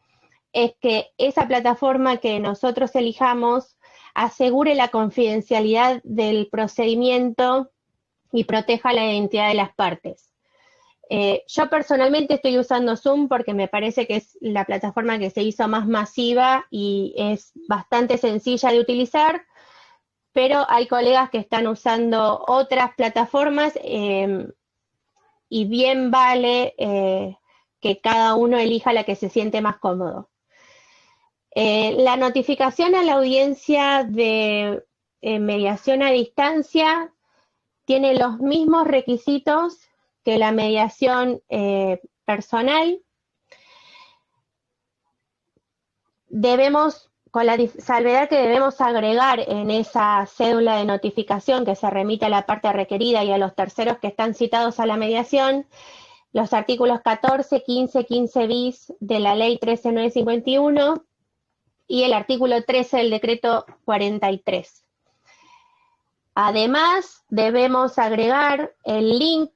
es que esa plataforma que nosotros elijamos asegure la confidencialidad del procedimiento y proteja la identidad de las partes. Yo personalmente estoy usando Zoom porque me parece que es la plataforma que se hizo más masiva y es bastante sencilla de utilizar, pero hay colegas que están usando otras plataformas y bien vale que cada uno elija la que se siente más cómodo. La notificación a la audiencia de mediación a distancia tiene los mismos requisitos que la mediación personal. Debemos, con la salvedad que debemos agregar en esa cédula de notificación que se remite a la parte requerida y a los terceros que están citados a la mediación, los artículos 14, 15, 15 bis de la ley 13951 y el artículo 13 del decreto 43. Además, debemos agregar el link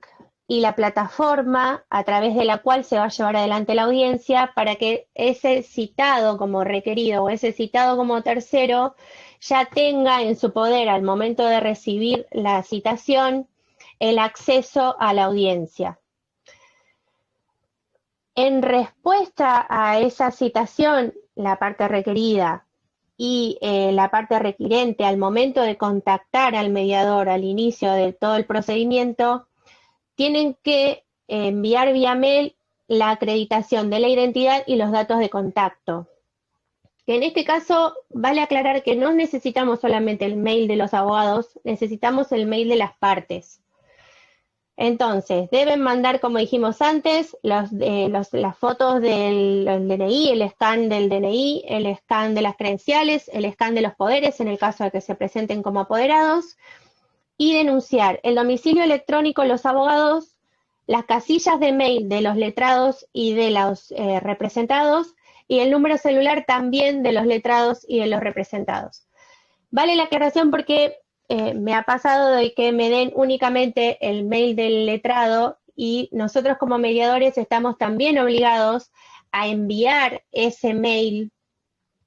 y la plataforma a través de la cual se va a llevar adelante la audiencia para que ese citado como requerido o ese citado como tercero ya tenga en su poder al momento de recibir la citación el acceso a la audiencia. En respuesta a esa citación, la parte requerida y la parte requirente al momento de contactar al mediador al inicio de todo el procedimiento, tienen que enviar vía mail la acreditación de la identidad y los datos de contacto. Que en este caso vale aclarar que no necesitamos solamente el mail de los abogados, necesitamos el mail de las partes. Entonces, deben mandar, como dijimos antes, las fotos del DNI, el scan del DNI, el scan de las credenciales, el scan de los poderes en el caso de que se presenten como apoderados, y denunciar el domicilio electrónico de los abogados, las casillas de mail de los letrados y de los representados, y el número celular también de los letrados y de los representados. Vale la aclaración porque me ha pasado de que me den únicamente el mail del letrado y nosotros como mediadores estamos también obligados a enviar ese mail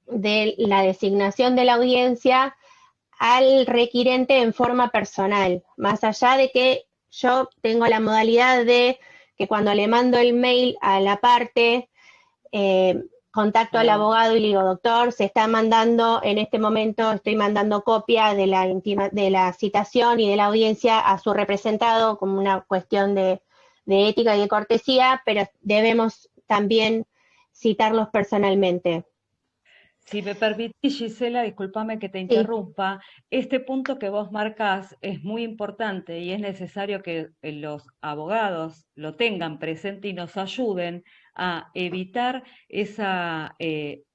de la designación de la audiencia al requirente en forma personal, más allá de que yo tengo la modalidad de que cuando le mando el mail a la parte, contacto al abogado y le digo, doctor, se está mandando, en este momento estoy mandando copia de la citación y de la audiencia a su representado como una cuestión de ética y de cortesía, pero debemos también citarlos personalmente. Si me permitís, Gisela, discúlpame que te interrumpa, este punto que vos marcás es muy importante y es necesario que los abogados lo tengan presente y nos ayuden a evitar esa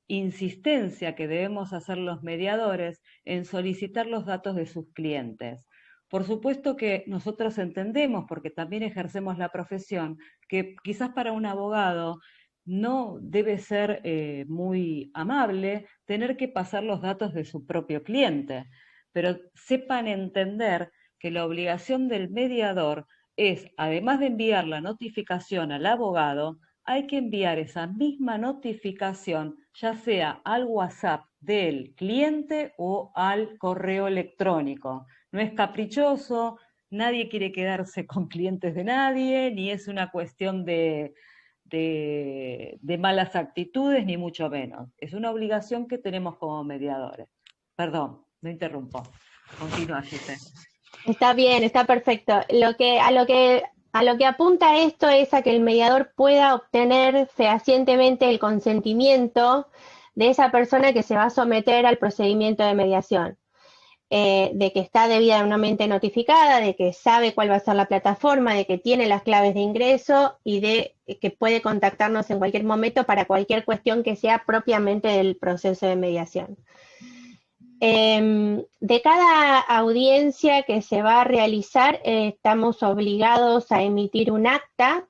insistencia que debemos hacer los mediadores en solicitar los datos de sus clientes. Por supuesto que nosotros entendemos, porque también ejercemos la profesión, que quizás para un abogado no debe ser muy amable tener que pasar los datos de su propio cliente, pero sepan entender que la obligación del mediador es, además de enviar la notificación al abogado, hay que enviar esa misma notificación, ya sea al WhatsApp del cliente o al correo electrónico. No es caprichoso, nadie quiere quedarse con clientes de nadie, ni es una cuestión de malas actitudes, ni mucho menos. Es una obligación que tenemos como mediadores. Perdón, no interrumpo. Continúa, Gisela. Está bien, está perfecto. A lo que apunta esto es a que el mediador pueda obtener fehacientemente el consentimiento de esa persona que se va a someter al procedimiento de mediación. de que está debidamente notificada, de que sabe cuál va a ser la plataforma, de que tiene las claves de ingreso y de que puede contactarnos en cualquier momento para cualquier cuestión que sea propiamente del proceso de mediación. De cada audiencia que se va a realizar, estamos obligados a emitir un acta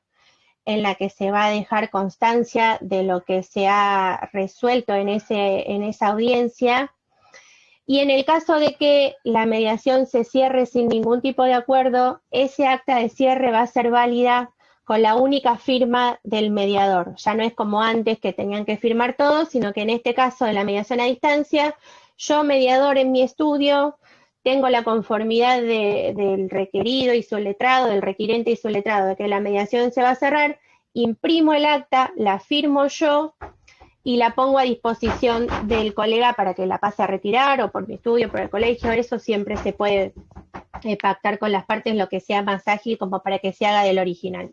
en la que se va a dejar constancia de lo que se ha resuelto en esa audiencia. Y en el caso de que la mediación se cierre sin ningún tipo de acuerdo, ese acta de cierre va a ser válida con la única firma del mediador. Ya no es como antes que tenían que firmar todos, sino que en este caso de la mediación a distancia, yo, mediador en mi estudio, tengo la conformidad del requerido y su letrado, del requirente y su letrado, de que la mediación se va a cerrar, imprimo el acta, la firmo yo y la pongo a disposición del colega para que la pase a retirar, o por mi estudio, por el colegio. Eso siempre se puede pactar con las partes lo que sea más ágil como para que se haga del original.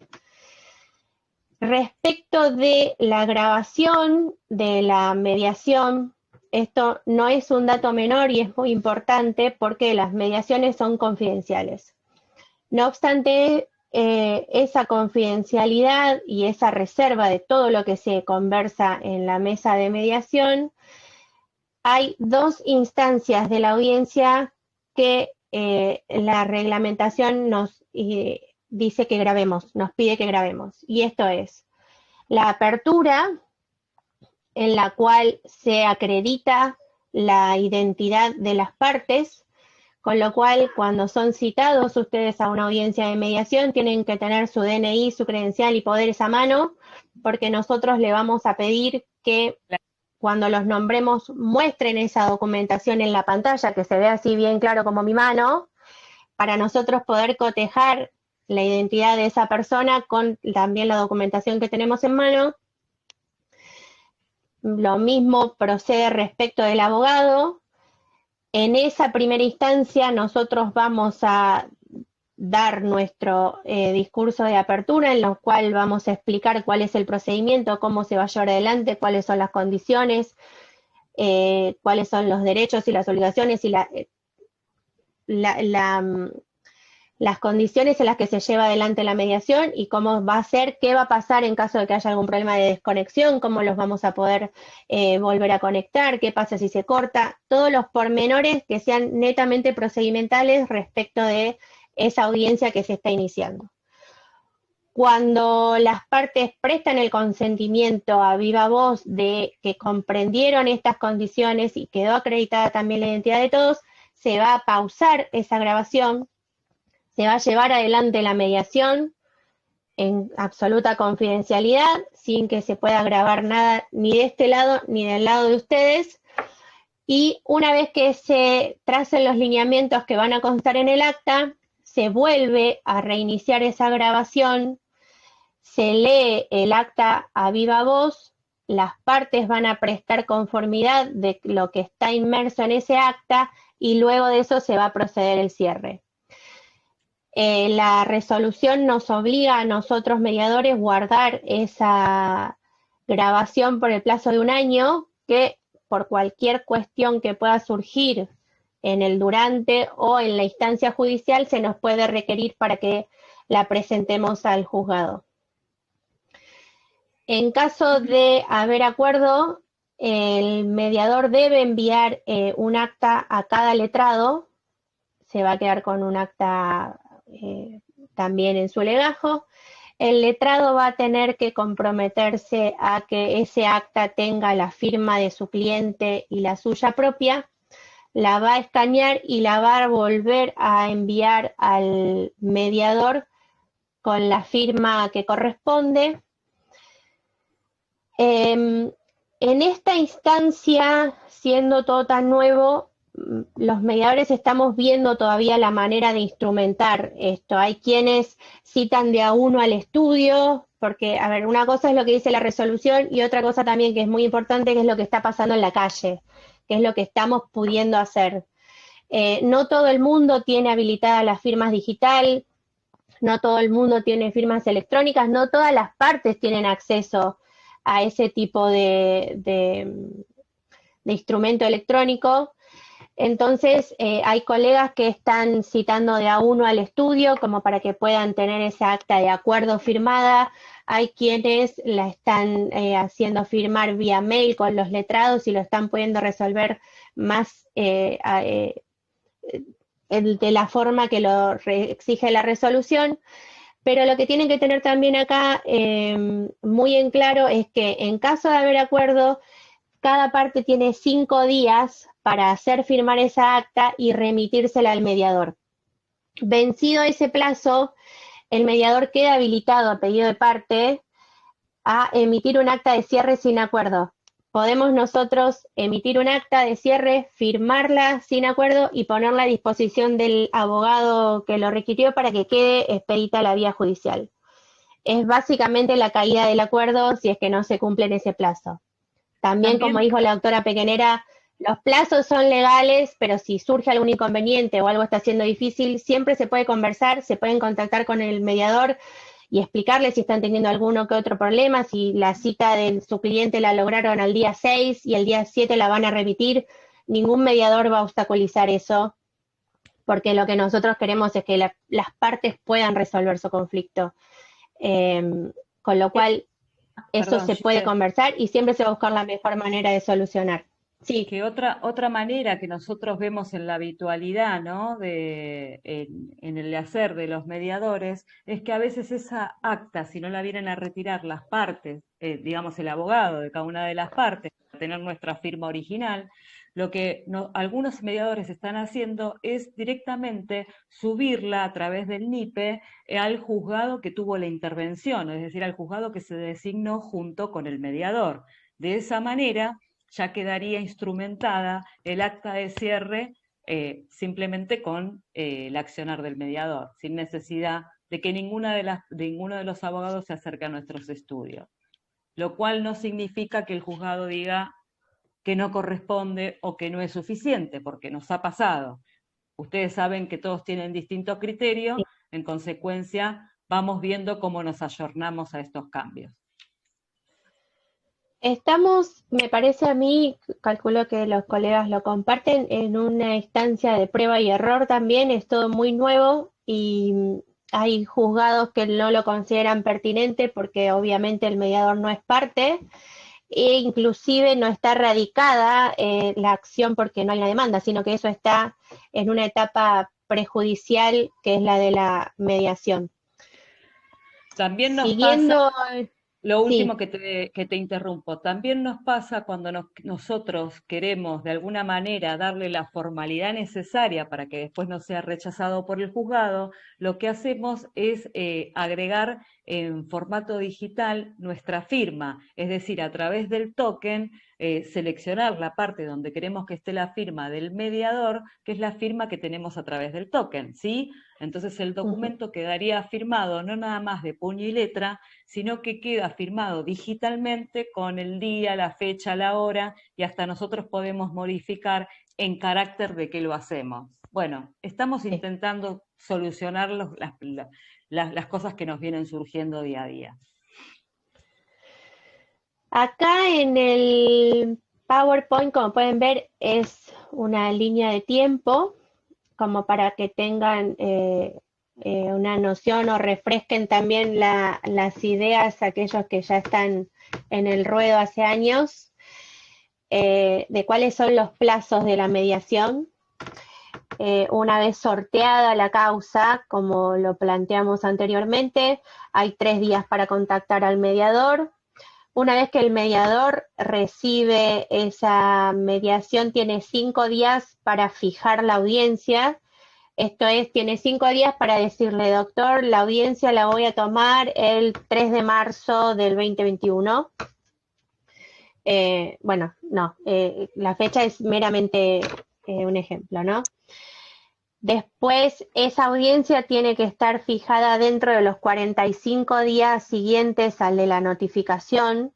Respecto de la grabación de la mediación, esto no es un dato menor y es muy importante porque las mediaciones son confidenciales. No obstante, esa confidencialidad y esa reserva de todo lo que se conversa en la mesa de mediación, hay dos instancias de la audiencia que la reglamentación nos dice que grabemos, nos pide que grabemos. Y esto es la apertura, en la cual se acredita la identidad de las partes, con lo cual cuando son citados ustedes a una audiencia de mediación tienen que tener su DNI, su credencial y poderes a mano, porque nosotros le vamos a pedir que cuando los nombremos muestren esa documentación en la pantalla, que se vea así bien claro como mi mano, para nosotros poder cotejar la identidad de esa persona con también la documentación que tenemos en mano. Lo mismo procede respecto del abogado. En esa primera instancia nosotros vamos a dar nuestro discurso de apertura, en lo cual vamos a explicar cuál es el procedimiento, cómo se va a llevar adelante, cuáles son las condiciones, cuáles son los derechos y las obligaciones y las condiciones en las que se lleva adelante la mediación y cómo va a ser, qué va a pasar en caso de que haya algún problema de desconexión, cómo los vamos a poder volver a conectar, qué pasa si se corta, todos los pormenores que sean netamente procedimentales respecto de esa audiencia que se está iniciando. Cuando las partes prestan el consentimiento a viva voz de que comprendieron estas condiciones y quedó acreditada también la identidad de todos, se va a pausar esa grabación, se va a llevar adelante la mediación en absoluta confidencialidad, sin que se pueda grabar nada ni de este lado ni del lado de ustedes. Y una vez que se tracen los lineamientos que van a constar en el acta, se vuelve a reiniciar esa grabación, se lee el acta a viva voz, las partes van a prestar conformidad de lo que está inmerso en ese acta y luego de eso se va a proceder el cierre. La resolución nos obliga a nosotros mediadores guardar esa grabación por el plazo de 1 año, que por cualquier cuestión que pueda surgir en el durante o en la instancia judicial se nos puede requerir para que la presentemos al juzgado. En caso de haber acuerdo, el mediador debe enviar un acta a cada letrado, se va a quedar con un acta también en su legajo. El letrado va a tener que comprometerse a que ese acta tenga la firma de su cliente y la suya propia, la va a escanear y la va a volver a enviar al mediador con la firma que corresponde. En esta instancia, siendo todo tan nuevo, los mediadores estamos viendo todavía la manera de instrumentar esto. Hay quienes citan de a uno al estudio, porque, a ver, una cosa es lo que dice la resolución y otra cosa también que es muy importante, que es lo que está pasando en la calle, que es lo que estamos pudiendo hacer. No todo el mundo tiene habilitada las firmas digital, no todo el mundo tiene firmas electrónicas, no todas las partes tienen acceso a ese tipo de instrumento electrónico. Entonces, hay colegas que están citando de a uno al estudio como para que puedan tener esa acta de acuerdo firmada. Hay quienes la están haciendo firmar vía mail con los letrados y lo están pudiendo resolver más de la forma que lo exige la resolución. Pero lo que tienen que tener también acá muy en claro es que en caso de haber acuerdo, cada parte tiene 5 días para hacer firmar esa acta y remitírsela al mediador. Vencido ese plazo, el mediador queda habilitado a pedido de parte a emitir un acta de cierre sin acuerdo. Podemos nosotros emitir un acta de cierre, firmarla sin acuerdo y ponerla a disposición del abogado que lo requirió para que quede expedita la vía judicial. Es básicamente la caída del acuerdo si es que no se cumple en ese plazo. También, como dijo la doctora Pequenera, los plazos son legales, pero si surge algún inconveniente o algo está siendo difícil, siempre se puede conversar, se pueden contactar con el mediador y explicarle si están teniendo alguno que otro problema, si la cita de su cliente la lograron al día 6 y el día 7 la van a remitir. Ningún mediador va a obstaculizar eso, porque lo que nosotros queremos es que las partes puedan resolver su conflicto. Con lo cual, eso se puede conversar y siempre se va a buscar la mejor manera de solucionar. Sí. Que otra manera que nosotros vemos en la habitualidad, ¿no? En el hacer de los mediadores, es que a veces esa acta, si no la vienen a retirar las partes, digamos el abogado de cada una de las partes, para tener nuestra firma original, lo que algunos mediadores están haciendo es directamente subirla a través del NIPE al juzgado que tuvo la intervención, es decir, al juzgado que se designó junto con el mediador. De esa manera ya quedaría instrumentada el acta de cierre simplemente con el accionar del mediador, sin necesidad de que ninguno de los abogados se acerque a nuestros estudios. Lo cual no significa que el juzgado diga que no corresponde o que no es suficiente, porque nos ha pasado. Ustedes saben que todos tienen distintos criterios, en consecuencia vamos viendo cómo nos ayornamos a estos cambios. Estamos, me parece a mí, calculo que los colegas lo comparten, en una instancia de prueba y error también, es todo muy nuevo y hay juzgados que no lo consideran pertinente porque obviamente el mediador no es parte e inclusive no está radicada la acción porque no hay una demanda, sino que eso está en una etapa prejudicial que es la de la mediación. También nos Siguiendo... pasa... Lo último que te interrumpo, también nos pasa cuando nosotros queremos de alguna manera darle la formalidad necesaria para que después no sea rechazado por el juzgado, lo que hacemos es agregar en formato digital nuestra firma, es decir, a través del token, seleccionar la parte donde queremos que esté la firma del mediador, que es la firma que tenemos a través del token, ¿sí? Entonces el documento quedaría firmado no nada más de puño y letra, sino que queda firmado digitalmente con el día, la fecha, la hora, y hasta nosotros podemos modificar en carácter de qué lo hacemos. Bueno, estamos intentando solucionar las cosas que nos vienen surgiendo día a día. Acá en el PowerPoint, como pueden ver, es una línea de tiempo, como para que tengan una noción o refresquen también las ideas aquellos que ya están en el ruedo hace años, de cuáles son los plazos de la mediación. Una vez sorteada la causa, como lo planteamos anteriormente, hay 3 días para contactar al mediador. Una vez que el mediador recibe esa mediación, tiene 5 días para fijar la audiencia. Esto es, tiene 5 días para decirle, doctor, la audiencia la voy a tomar el 3 de marzo del 2021. Bueno, no, la fecha es meramente un ejemplo, ¿no? Después, esa audiencia tiene que estar fijada dentro de los 45 días siguientes al de la notificación,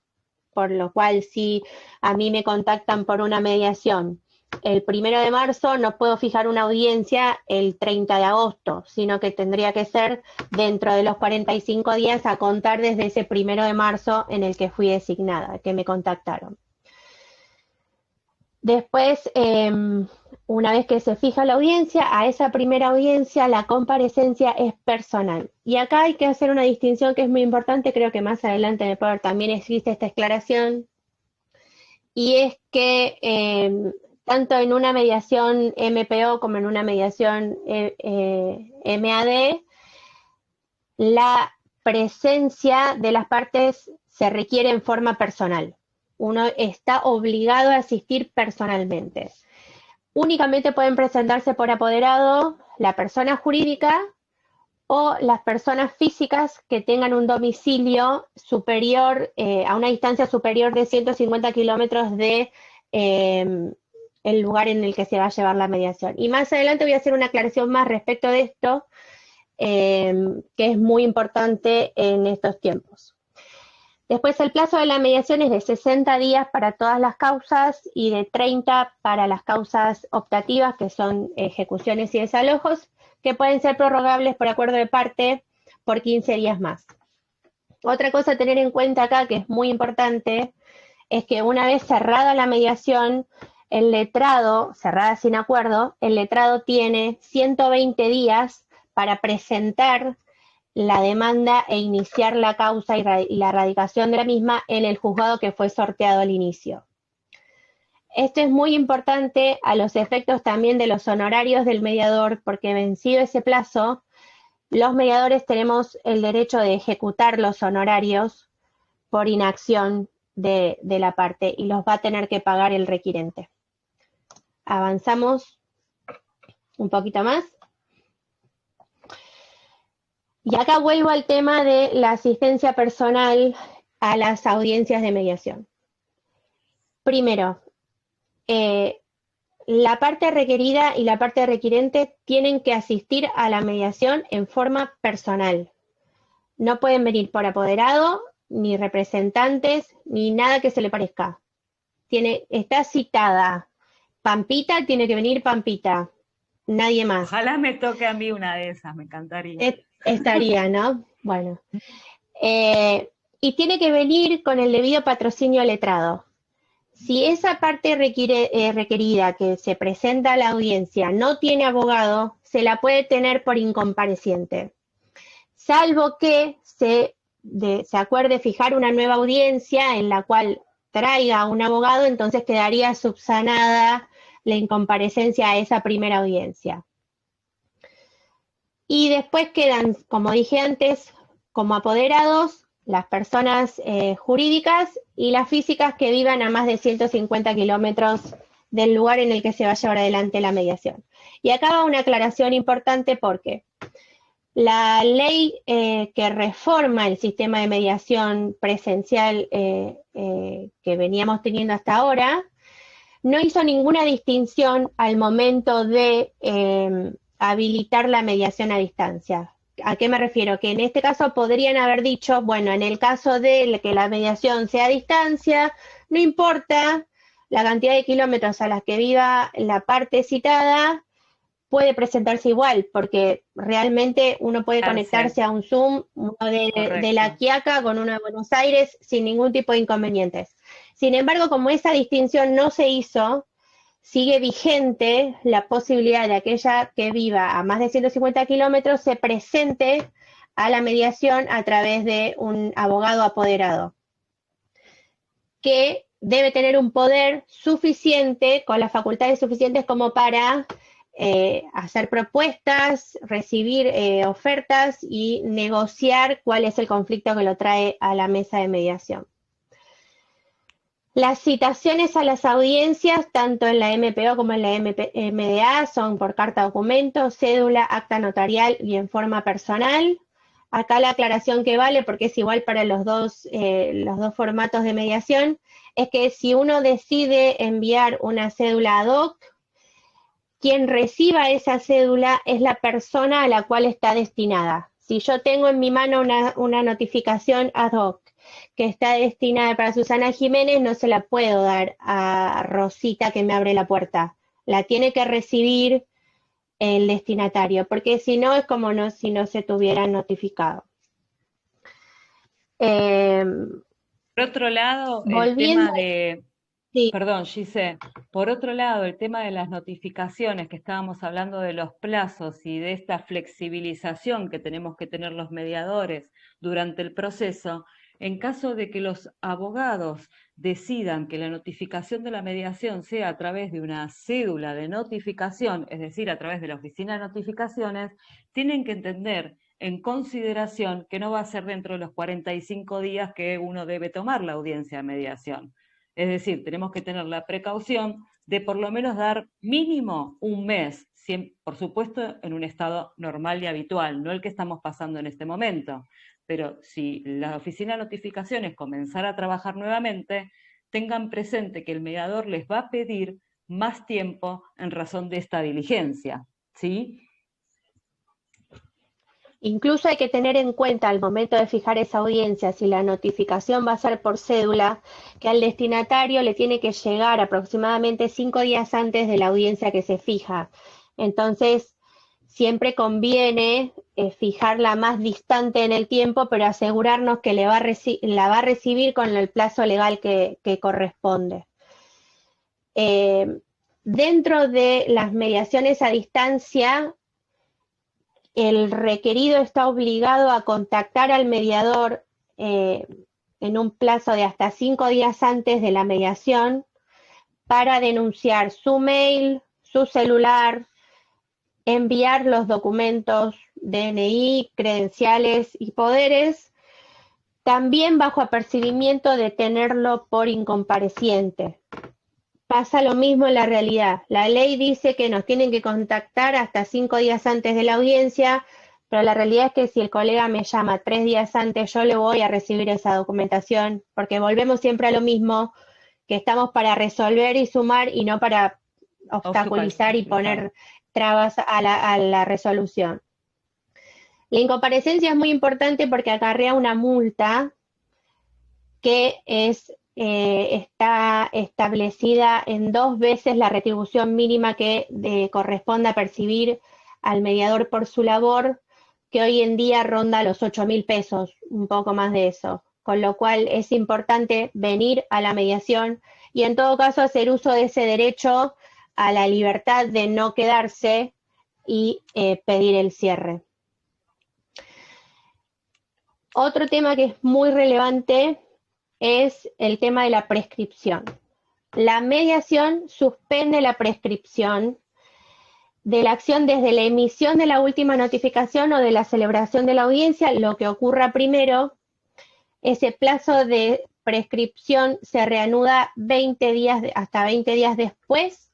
por lo cual si a mí me contactan por una mediación el 1 de marzo, no puedo fijar una audiencia el 30 de agosto, sino que tendría que ser dentro de los 45 días a contar desde ese 1 de marzo en el que fui designada, que me contactaron. Después, una vez que se fija la audiencia, a esa primera audiencia la comparecencia es personal. Y acá hay que hacer una distinción que es muy importante, creo que más adelante en el Power también existe esta aclaración, y es que tanto en una mediación MPO como en una mediación MAD, la presencia de las partes se requiere en forma personal. Uno está obligado a asistir personalmente. Únicamente pueden presentarse por apoderado la persona jurídica o las personas físicas que tengan un domicilio superior, a una distancia superior de 150 kilómetros de el lugar en el que se va a llevar la mediación. Y más adelante voy a hacer una aclaración más respecto de esto, que es muy importante en estos tiempos. Después el plazo de la mediación es de 60 días para todas las causas y de 30 para las causas optativas, que son ejecuciones y desalojos, que pueden ser prorrogables por acuerdo de parte por 15 días más. Otra cosa a tener en cuenta acá, que es muy importante, es que una vez cerrada la mediación, el letrado, cerrada sin acuerdo, el letrado tiene 120 días para presentar la demanda e iniciar la causa y la radicación de la misma en el juzgado que fue sorteado al inicio. Esto es muy importante a los efectos también de los honorarios del mediador, porque vencido ese plazo, los mediadores tenemos el derecho de ejecutar los honorarios por inacción de la parte y los va a tener que pagar el requirente. Avanzamos un poquito más. Y acá vuelvo al tema de la asistencia personal a las audiencias de mediación. Primero, la parte requerida y la parte requirente tienen que asistir a la mediación en forma personal. No pueden venir por apoderado, ni representantes, ni nada que se le parezca. Está citada. Pampita, tiene que venir Pampita. Nadie más. Ojalá me toque a mí una de esas, me encantaría. Estaría, ¿no? Bueno. Y tiene que venir con el debido patrocinio letrado. Si esa parte requerida que se presenta a la audiencia no tiene abogado, se la puede tener por incompareciente. Salvo que se acuerde fijar una nueva audiencia en la cual traiga un abogado, entonces quedaría subsanada la incomparecencia a esa primera audiencia. Y después quedan, como dije antes, como apoderados las personas jurídicas y las físicas que vivan a más de 150 kilómetros del lugar en el que se va a llevar adelante la mediación. Y acá va una aclaración importante porque la ley que reforma el sistema de mediación presencial que veníamos teniendo hasta ahora no hizo ninguna distinción al momento de habilitar la mediación a distancia. ¿A qué me refiero? Que en este caso podrían haber dicho, bueno, en el caso de que la mediación sea a distancia, no importa la cantidad de kilómetros a las que viva la parte citada, puede presentarse igual, porque realmente uno puede conectarse a un Zoom, uno de La Quiaca con uno de Buenos Aires, sin ningún tipo de inconvenientes. Sin embargo, como esa distinción no se hizo, sigue vigente la posibilidad de aquella que viva a más de 150 kilómetros se presente a la mediación a través de un abogado apoderado, que debe tener un poder suficiente, con las facultades suficientes como para hacer propuestas, recibir ofertas y negociar cuál es el conflicto que lo trae a la mesa de mediación. Las citaciones a las audiencias, tanto en la MPO como en la MDA, son por carta documento, cédula, acta notarial y en forma personal. Acá la aclaración que vale, porque es igual para los dos formatos de mediación, es que si uno decide enviar una cédula ad hoc, quien reciba esa cédula es la persona a la cual está destinada. Si yo tengo en mi mano una notificación ad hoc que está destinada para Susana Jiménez, no se la puedo dar a Rosita que me abre la puerta. La tiene que recibir el destinatario, porque si no es como si no se tuviera notificado. Por otro lado, el tema de Sí. Perdón, Gise. Por otro lado, el tema de las notificaciones, que estábamos hablando de los plazos y de esta flexibilización que tenemos que tener los mediadores durante el proceso, en caso de que los abogados decidan que la notificación de la mediación sea a través de una cédula de notificación, es decir, a través de la oficina de notificaciones, tienen que entender en consideración que no va a ser dentro de los 45 días que uno debe tomar la audiencia de mediación. Es decir, tenemos que tener la precaución de por lo menos dar mínimo un mes, por supuesto en un estado normal y habitual, no el que estamos pasando en este momento. Pero si la oficina de notificaciones comenzara a trabajar nuevamente, tengan presente que el mediador les va a pedir más tiempo en razón de esta diligencia, ¿sí? Incluso hay que tener en cuenta al momento de fijar esa audiencia, si la notificación va a ser por cédula, que al destinatario le tiene que llegar aproximadamente 5 días antes de la audiencia que se fija. Entonces, siempre conviene fijarla más distante en el tiempo, pero asegurarnos que la va a recibir con el plazo legal que corresponde. Dentro de las mediaciones a distancia, el requerido está obligado a contactar al mediador en un plazo de hasta 5 días antes de la mediación para denunciar su mail, su celular, enviar los documentos DNI, credenciales y poderes, también bajo apercibimiento de tenerlo por incompareciente. Pasa lo mismo en la realidad. La ley dice que nos tienen que contactar hasta 5 días antes de la audiencia, pero la realidad es que si el colega me llama 3 días antes, yo le voy a recibir esa documentación, porque volvemos siempre a lo mismo, que estamos para resolver y sumar y no para obstaculizar y poner trabas a la resolución. La incomparecencia es muy importante porque acarrea una multa que está establecida en 2 veces la retribución mínima que corresponde a percibir al mediador por su labor, que hoy en día ronda los 8.000 pesos, un poco más de eso, con lo cual es importante venir a la mediación y en todo caso hacer uso de ese derecho a la libertad de no quedarse y pedir el cierre. Otro tema que es muy relevante es el tema de la prescripción. La mediación suspende la prescripción de la acción desde la emisión de la última notificación o de la celebración de la audiencia. Lo que ocurra primero, ese plazo de prescripción se reanuda hasta 20 días después,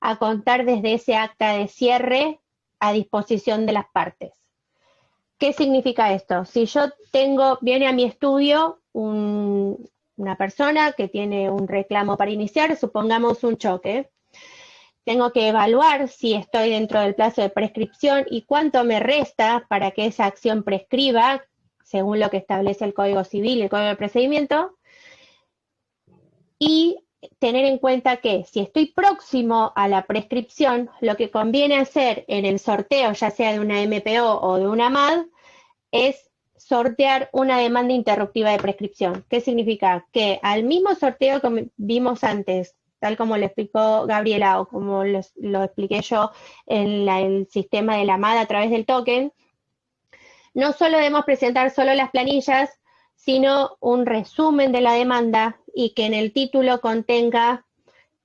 a contar desde ese acta de cierre a disposición de las partes. ¿Qué significa esto? Si yo viene a mi estudio una persona que tiene un reclamo para iniciar, supongamos un choque, tengo que evaluar si estoy dentro del plazo de prescripción y cuánto me resta para que esa acción prescriba, según lo que establece el Código Civil y el Código de Procedimiento, y tener en cuenta que si estoy próximo a la prescripción, lo que conviene hacer en el sorteo, ya sea de una MPO o de una MAD, es sortear una demanda interruptiva de prescripción. ¿Qué significa? Que al mismo sorteo que vimos antes, tal como lo explicó Gabriela o como lo expliqué yo en el sistema de la MAD a través del token, no solo debemos presentar solo las planillas, sino un resumen de la demanda y que en el título contenga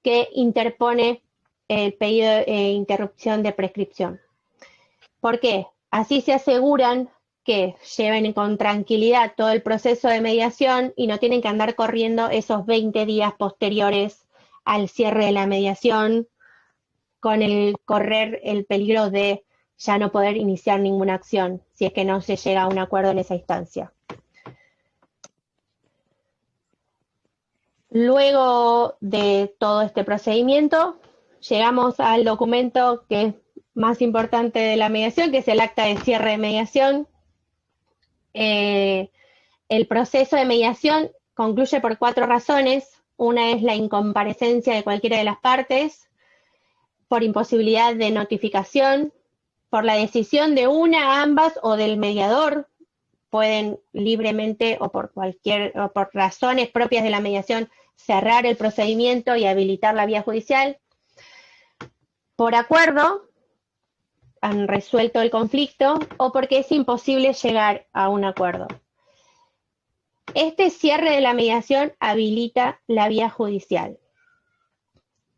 que interpone el pedido de interrupción de prescripción. ¿Por qué? Así se aseguran que lleven con tranquilidad todo el proceso de mediación y no tienen que andar corriendo esos 20 días posteriores al cierre de la mediación con correr el peligro de ya no poder iniciar ninguna acción si es que no se llega a un acuerdo en esa instancia. Luego de todo este procedimiento, llegamos al documento que es más importante de la mediación, que es el acta de cierre de mediación. El proceso de mediación concluye por 4 razones. Una es la incomparecencia de cualquiera de las partes, por imposibilidad de notificación, por la decisión de una, ambas o del mediador. Pueden libremente o por razones propias de la mediación cerrar el procedimiento y habilitar la vía judicial. Por acuerdo, han resuelto el conflicto o porque es imposible llegar a un acuerdo. Este cierre de la mediación habilita la vía judicial.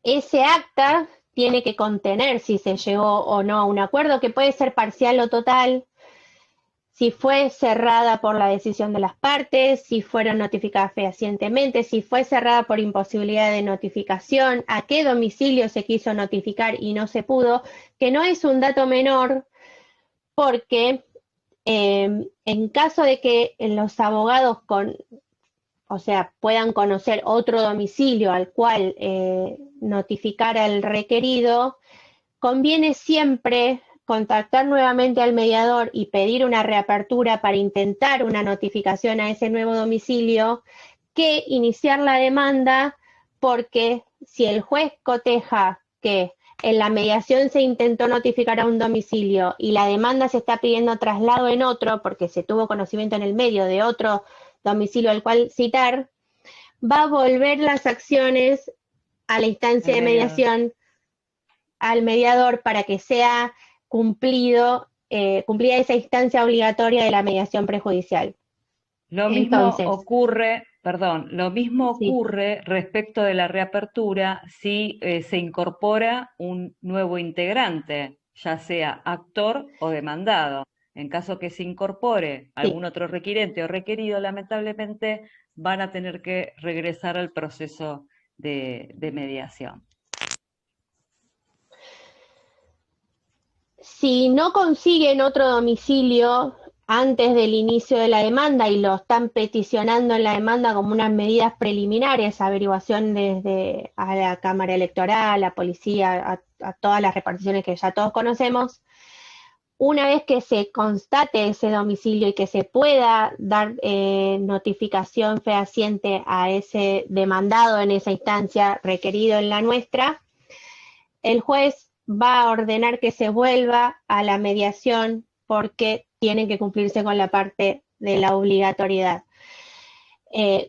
Ese acta tiene que contener si se llegó o no a un acuerdo, que puede ser parcial o total, si fue cerrada por la decisión de las partes, si fueron notificadas fehacientemente, si fue cerrada por imposibilidad de notificación, a qué domicilio se quiso notificar y no se pudo, que no es un dato menor porque en caso de que los abogados puedan conocer otro domicilio al cual notificar al requerido, conviene siempre contactar nuevamente al mediador y pedir una reapertura para intentar una notificación a ese nuevo domicilio que iniciar la demanda, porque si el juez coteja que en la mediación se intentó notificar a un domicilio y la demanda se está pidiendo traslado en otro porque se tuvo conocimiento en el medio de otro domicilio al cual citar, va a volver las acciones a la instancia de mediación, al mediador, para que sea cumplida esa instancia obligatoria de la mediación prejudicial. Lo mismo ocurre respecto de la reapertura si se incorpora un nuevo integrante, ya sea actor o demandado. En caso que se incorpore algún otro requirente o requerido, lamentablemente van a tener que regresar al proceso de mediación. Si no consiguen otro domicilio antes del inicio de la demanda y lo están peticionando en la demanda como unas medidas preliminares, averiguación desde a la Cámara Electoral, a la policía, a todas las reparticiones que ya todos conocemos, una vez que se constate ese domicilio y que se pueda dar notificación fehaciente a ese demandado en esa instancia requerido en la nuestra, el juez va a ordenar que se vuelva a la mediación porque tienen que cumplirse con la parte de la obligatoriedad.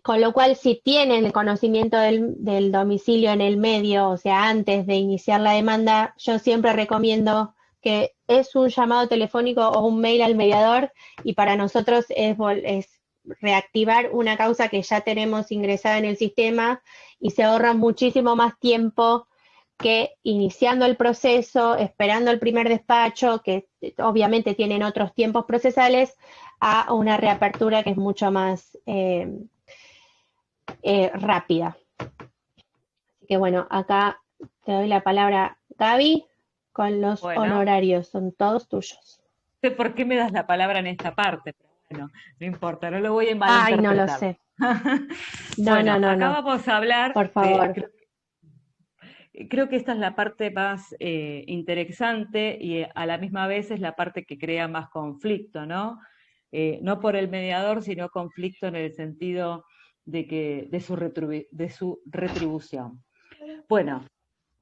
Con lo cual, si tienen el conocimiento del domicilio en el medio, o sea, antes de iniciar la demanda, yo siempre recomiendo que es un llamado telefónico o un mail al mediador, y para nosotros es reactivar una causa que ya tenemos ingresada en el sistema y se ahorra muchísimo más tiempo que iniciando el proceso, esperando el primer despacho, que obviamente tienen otros tiempos procesales, a una reapertura que es mucho más rápida. Así que bueno, acá te doy la palabra, Gaby, con los honorarios, son todos tuyos. No sé por qué me das la palabra en esta parte, pero bueno, no importa, no lo voy a malinterpretar. Ay, no lo sé. No. Acá vamos a hablar, por favor. Creo que esta es la parte más interesante y a la misma vez es la parte que crea más conflicto, ¿no? No por el mediador, sino conflicto en el sentido de su retribución. Bueno,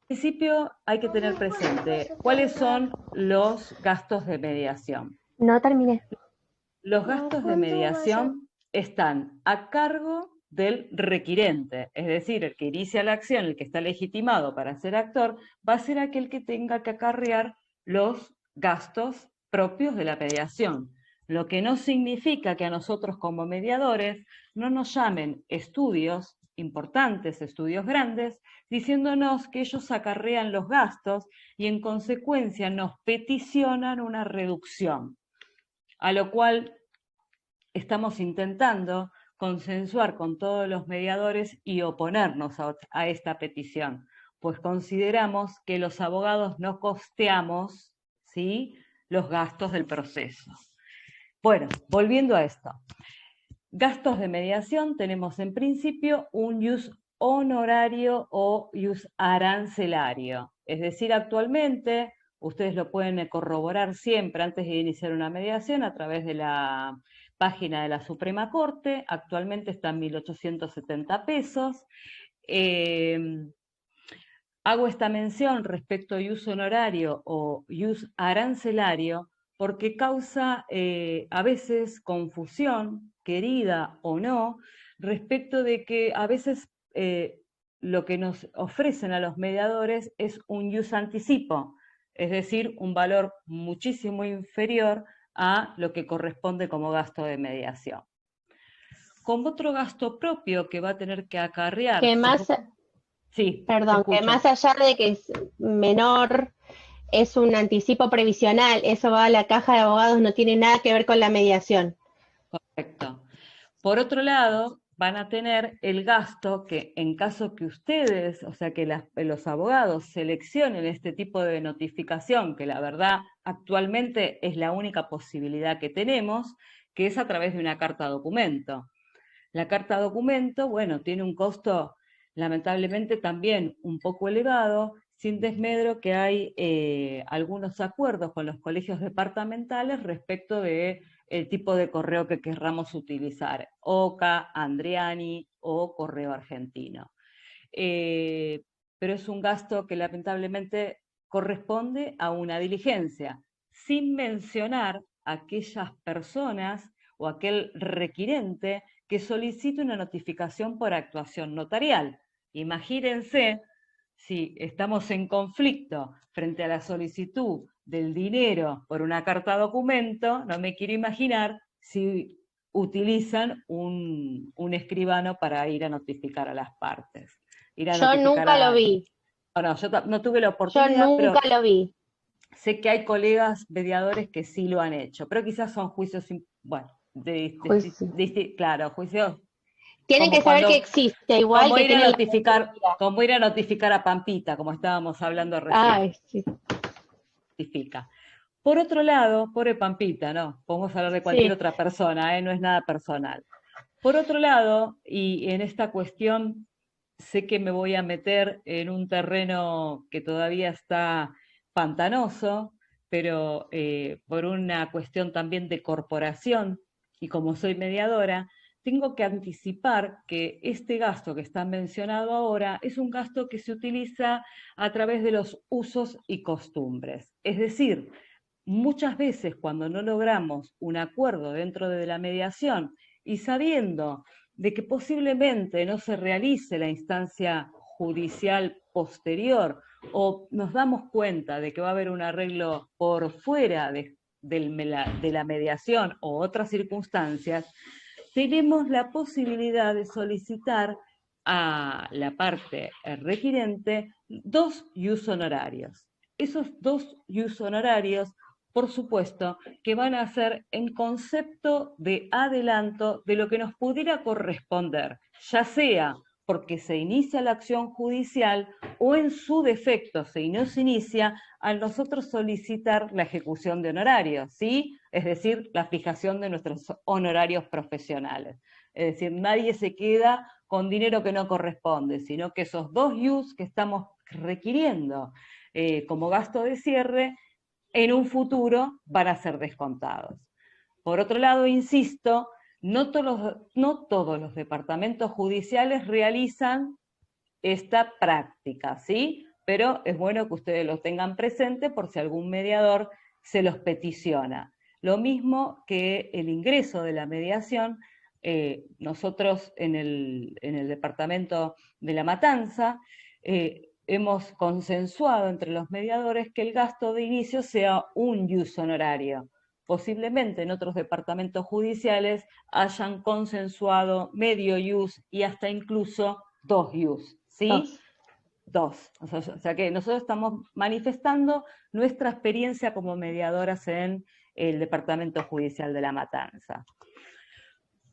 en principio hay que tener presente cuáles son los gastos de mediación. No terminé. Los gastos de mediación están a cargo del requirente, es decir, el que inicia la acción, el que está legitimado para ser actor, va a ser aquel que tenga que acarrear los gastos propios de la mediación, lo que no significa que a nosotros como mediadores no nos llamen estudios importantes, estudios grandes, diciéndonos que ellos acarrean los gastos y en consecuencia nos peticionan una reducción, a lo cual estamos intentando consensuar con todos los mediadores y oponernos a esta petición, pues consideramos que los abogados no costeamos, ¿sí?, los gastos del proceso. Bueno, volviendo a esto. Gastos de mediación, tenemos en principio un ius honorario o ius arancelario. Es decir, actualmente, ustedes lo pueden corroborar siempre antes de iniciar una mediación a través de la página de la Suprema Corte, actualmente está en 1.870 pesos. Hago esta mención respecto a ius honorario o ius arancelario porque causa a veces confusión, querida o no, respecto de que a veces lo que nos ofrecen a los mediadores es un ius anticipo, es decir, un valor muchísimo inferior a lo que corresponde como gasto de mediación. Con otro gasto propio que va a tener que acarrear. Que más, sí, perdón, que más allá de que es menor, es un anticipo previsional, eso va a la caja de abogados, no tiene nada que ver con la mediación. Correcto. Por otro lado, van a tener el gasto que en caso que ustedes, o sea, que los abogados seleccionen este tipo de notificación, que la verdad actualmente es la única posibilidad que tenemos, que es a través de una carta documento. La carta documento, bueno, tiene un costo lamentablemente también un poco elevado, sin desmedro que hay algunos acuerdos con los colegios departamentales respecto de el tipo de correo que querramos utilizar, OCA, Andriani o correo argentino. Pero es un gasto que lamentablemente corresponde a una diligencia, sin mencionar aquellas personas o aquel requirente que solicite una notificación por actuación notarial. Imagínense si estamos en conflicto frente a la solicitud del dinero por una carta documento, no me quiero imaginar si utilizan un escribano para ir a notificar a las partes. Yo nunca lo vi. No, yo no tuve la oportunidad, yo nunca lo vi. Sé que hay colegas mediadores que sí lo han hecho, pero quizás son juicios, bueno, claro, juicios. Tienen que saber que existe, igual como que ir a notificar a Pampita, como estábamos hablando recién. Ay, sí. Notifica. Por otro lado, pobre Pampita, no, podemos hablar de cualquier otra persona, no es nada personal. Por otro lado, y en esta cuestión sé que me voy a meter en un terreno que todavía está pantanoso, pero por una cuestión también de corporación, y como soy mediadora, tengo que anticipar que este gasto que está mencionado ahora es un gasto que se utiliza a través de los usos y costumbres. Es decir, muchas veces cuando no logramos un acuerdo dentro de la mediación y sabiendo de que posiblemente no se realice la instancia judicial posterior o nos damos cuenta de que va a haber un arreglo por fuera de la mediación o otras circunstancias, tenemos la posibilidad de solicitar a la parte requirente 2 ius honorarios. Esos 2 ius honorarios, por supuesto, que van a ser en concepto de adelanto de lo que nos pudiera corresponder, ya sea porque se inicia la acción judicial o en su defecto, si no se inicia, al nosotros solicitar la ejecución de honorarios, ¿sí? Es decir, la fijación de nuestros honorarios profesionales. Es decir, nadie se queda con dinero que no corresponde, sino que esos 2 ius que estamos requiriendo como gasto de cierre, en un futuro van a ser descontados. Por otro lado, insisto, no todos los departamentos judiciales realizan esta práctica, ¿sí? Pero es bueno que ustedes lo tengan presente por si algún mediador se los peticiona. Lo mismo que el ingreso de la mediación, nosotros en el departamento de La Matanza, hemos consensuado entre los mediadores que el gasto de inicio sea un ius honorario. Posiblemente en otros departamentos judiciales hayan consensuado medio ius y hasta incluso 2 ius, ¿sí? 2. O sea que nosotros estamos manifestando nuestra experiencia como mediadoras en el Departamento Judicial de La Matanza.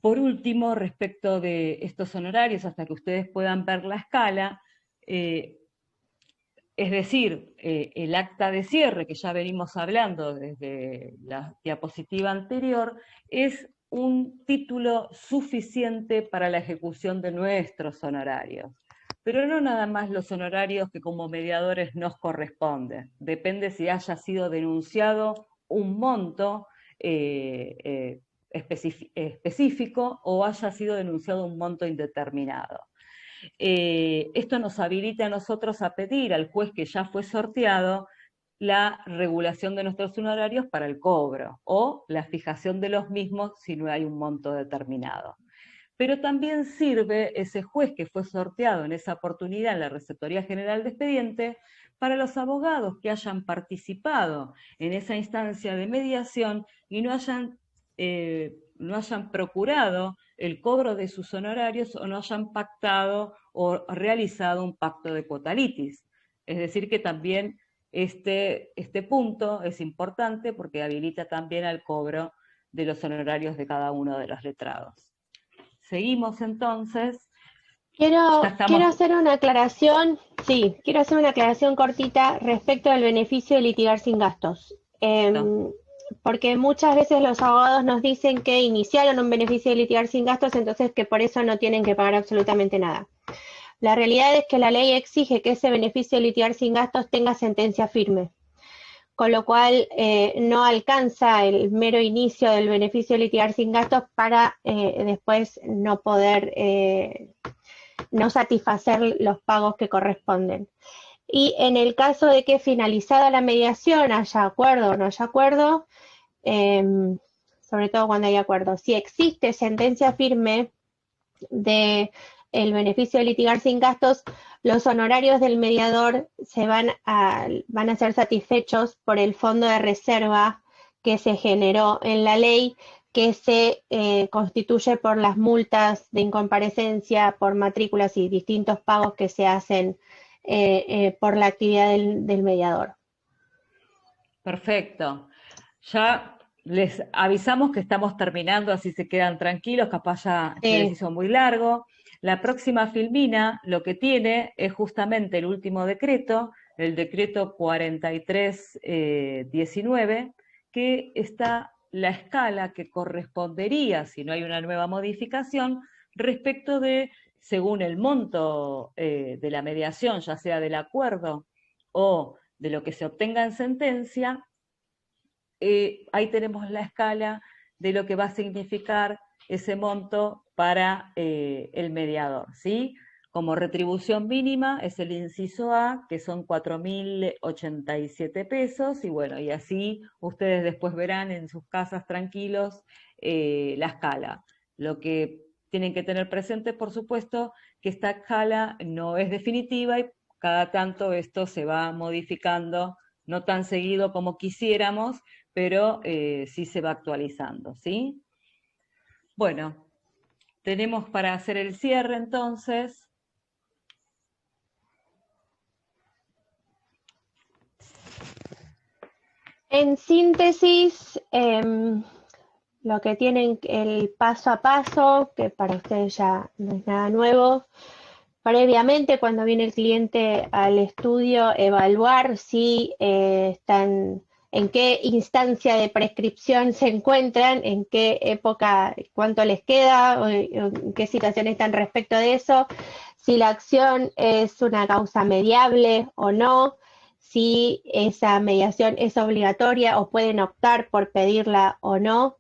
Por último, respecto de estos honorarios, hasta que ustedes puedan ver la escala, es decir, el acta de cierre, que ya venimos hablando desde la diapositiva anterior, es un título suficiente para la ejecución de nuestros honorarios. Pero no nada más los honorarios que como mediadores nos corresponden. Depende si haya sido denunciado un monto específico o haya sido denunciado un monto indeterminado. Esto nos habilita a nosotros a pedir al juez que ya fue sorteado la regulación de nuestros honorarios para el cobro o la fijación de los mismos si no hay un monto determinado. pero también sirve ese juez que fue sorteado en esa oportunidad en la Receptoría General de Expediente para los abogados que hayan participado en esa instancia de mediación y no hayan procurado el cobro de sus honorarios o no hayan pactado o realizado un pacto de quotalitis. Es decir, que también este punto es importante porque habilita también al cobro de los honorarios de cada uno de los letrados. Seguimos entonces. Quiero hacer una aclaración, sí, quiero hacer una aclaración cortita respecto al beneficio de litigar sin gastos. Porque muchas veces los abogados nos dicen que iniciaron un beneficio de litigar sin gastos, entonces que por eso no tienen que pagar absolutamente nada. La realidad es que la ley exige que ese beneficio de litigar sin gastos tenga sentencia firme, con lo cual no alcanza el mero inicio del beneficio de litigar sin gastos para después no poder no satisfacer los pagos que corresponden. Y en el caso de que finalizada la mediación haya acuerdo o no haya acuerdo, sobre todo cuando hay acuerdo, si existe sentencia firme de el beneficio de litigar sin gastos, los honorarios del mediador van a ser satisfechos por el fondo de reserva que se generó en la ley, que se constituye por las multas de incomparecencia, por matrículas y distintos pagos que se hacen por la actividad del mediador. Perfecto. Ya les avisamos que estamos terminando, así se quedan tranquilos, capaz ya se les hizo muy largo. La próxima filmina lo que tiene es justamente el último decreto, el decreto 4319, que está la escala que correspondería, si no hay una nueva modificación, respecto de, según el monto de la mediación, ya sea del acuerdo o de lo que se obtenga en sentencia, ahí tenemos la escala de lo que va a significar ese monto para el mediador, ¿sí? Como retribución mínima es el inciso A, que son 4.087 pesos, y bueno, y así ustedes después verán en sus casas tranquilos la escala. Lo que tienen que tener presente, por supuesto, que esta escala no es definitiva y cada tanto esto se va modificando, no tan seguido como quisiéramos, pero sí se va actualizando, ¿sí? Bueno, tenemos para hacer el cierre entonces. En síntesis, lo que tienen el paso a paso, que para ustedes ya no es nada nuevo, previamente cuando viene el cliente al estudio, evaluar si están, en qué instancia de prescripción se encuentran, en qué época, cuánto les queda, o en qué situación están respecto de eso, si la acción es una causa mediable o no, si esa mediación es obligatoria o pueden optar por pedirla o no,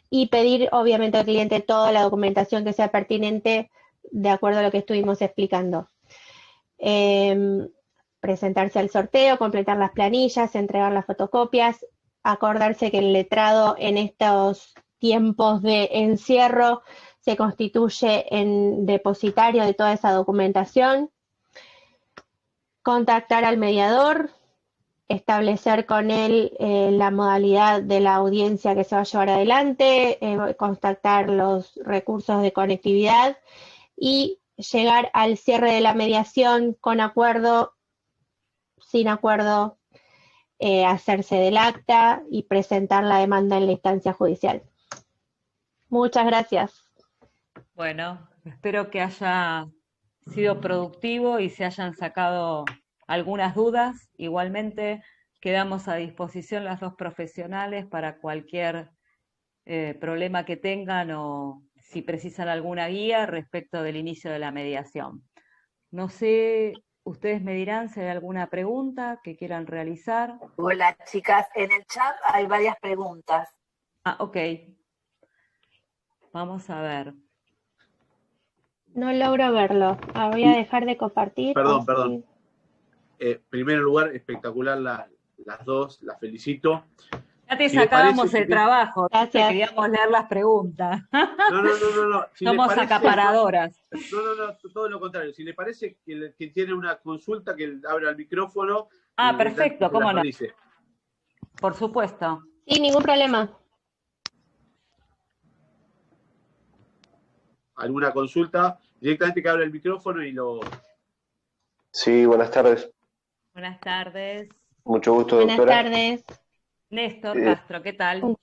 y pedir obviamente al cliente toda la documentación que sea pertinente de acuerdo a lo que estuvimos explicando. Presentarse al sorteo, completar las planillas, entregar las fotocopias, acordarse que el letrado en estos tiempos de encierro se constituye en depositario de toda esa documentación, contactar al mediador, establecer con él la modalidad de la audiencia que se va a llevar adelante, contactar los recursos de conectividad y llegar al cierre de la mediación con acuerdo, sin acuerdo, hacerse del acta y presentar la demanda en la instancia judicial. Muchas gracias. Bueno, espero que haya sido productivo y se hayan sacado algunas dudas. Igualmente quedamos a disposición las dos profesionales para cualquier problema que tengan o si precisan alguna guía respecto del inicio de la mediación. No sé, ustedes me dirán si hay alguna pregunta que quieran realizar. Hola chicas, en el chat hay varias preguntas. Ah, ok. Vamos a ver. No logro verlo. Voy a dejar de compartir. Perdón. En primer lugar, espectacular las dos, las felicito. Ya te Si les sacábamos parece, el trabajo, te Gracias. queríamos leer las preguntas. No. Si les Somos parece, acaparadoras. no, todo lo contrario. Si le parece que tiene una consulta, que abra el micrófono Ah, y perfecto, se la cómo no. dice. Por supuesto. Sí, ningún problema. ¿Alguna consulta? Directamente que abra el micrófono y lo... Sí, buenas tardes. Buenas tardes. Mucho gusto, Buenas doctora. tardes. Néstor Castro, ¿qué tal?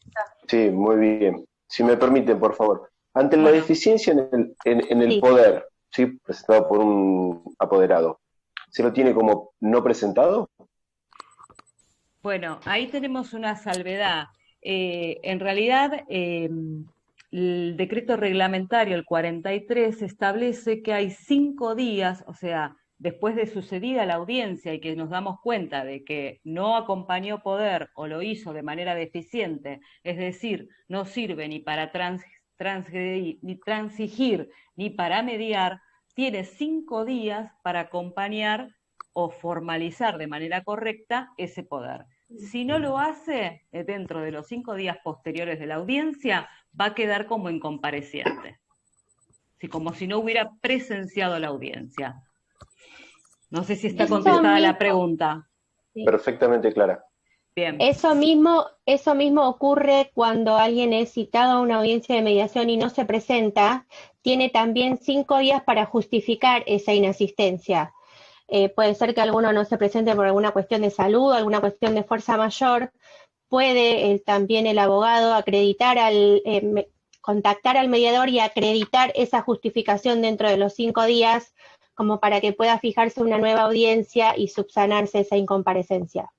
Sí, muy bien. Si me permiten, por favor. Ante la Bueno. deficiencia en el Sí. poder, ¿sí? Presentado por un apoderado, ¿se lo tiene como no presentado? Bueno, ahí tenemos una salvedad. En realidad, el decreto reglamentario, el 43, establece que hay 5 días, o sea, después de sucedida la audiencia y que nos damos cuenta de que no acompañó poder o lo hizo de manera deficiente, es decir, no sirve ni para transgredir, ni transigir, ni para mediar, tiene 5 días para acompañar o formalizar de manera correcta ese poder. Si no lo hace, dentro de los 5 días posteriores de la audiencia, va a quedar como incompareciente. Como si no hubiera presenciado la audiencia. No sé si está contestada la pregunta. Sí. Perfectamente clara. Bien. Eso mismo ocurre cuando alguien es citado a una audiencia de mediación y no se presenta, tiene también 5 días para justificar esa inasistencia. Puede ser que alguno no se presente por alguna cuestión de salud, alguna cuestión de fuerza mayor. Puede también el abogado contactar al mediador y acreditar esa justificación dentro de los 5 días, como para que pueda fijarse una nueva audiencia y subsanarse esa incomparecencia.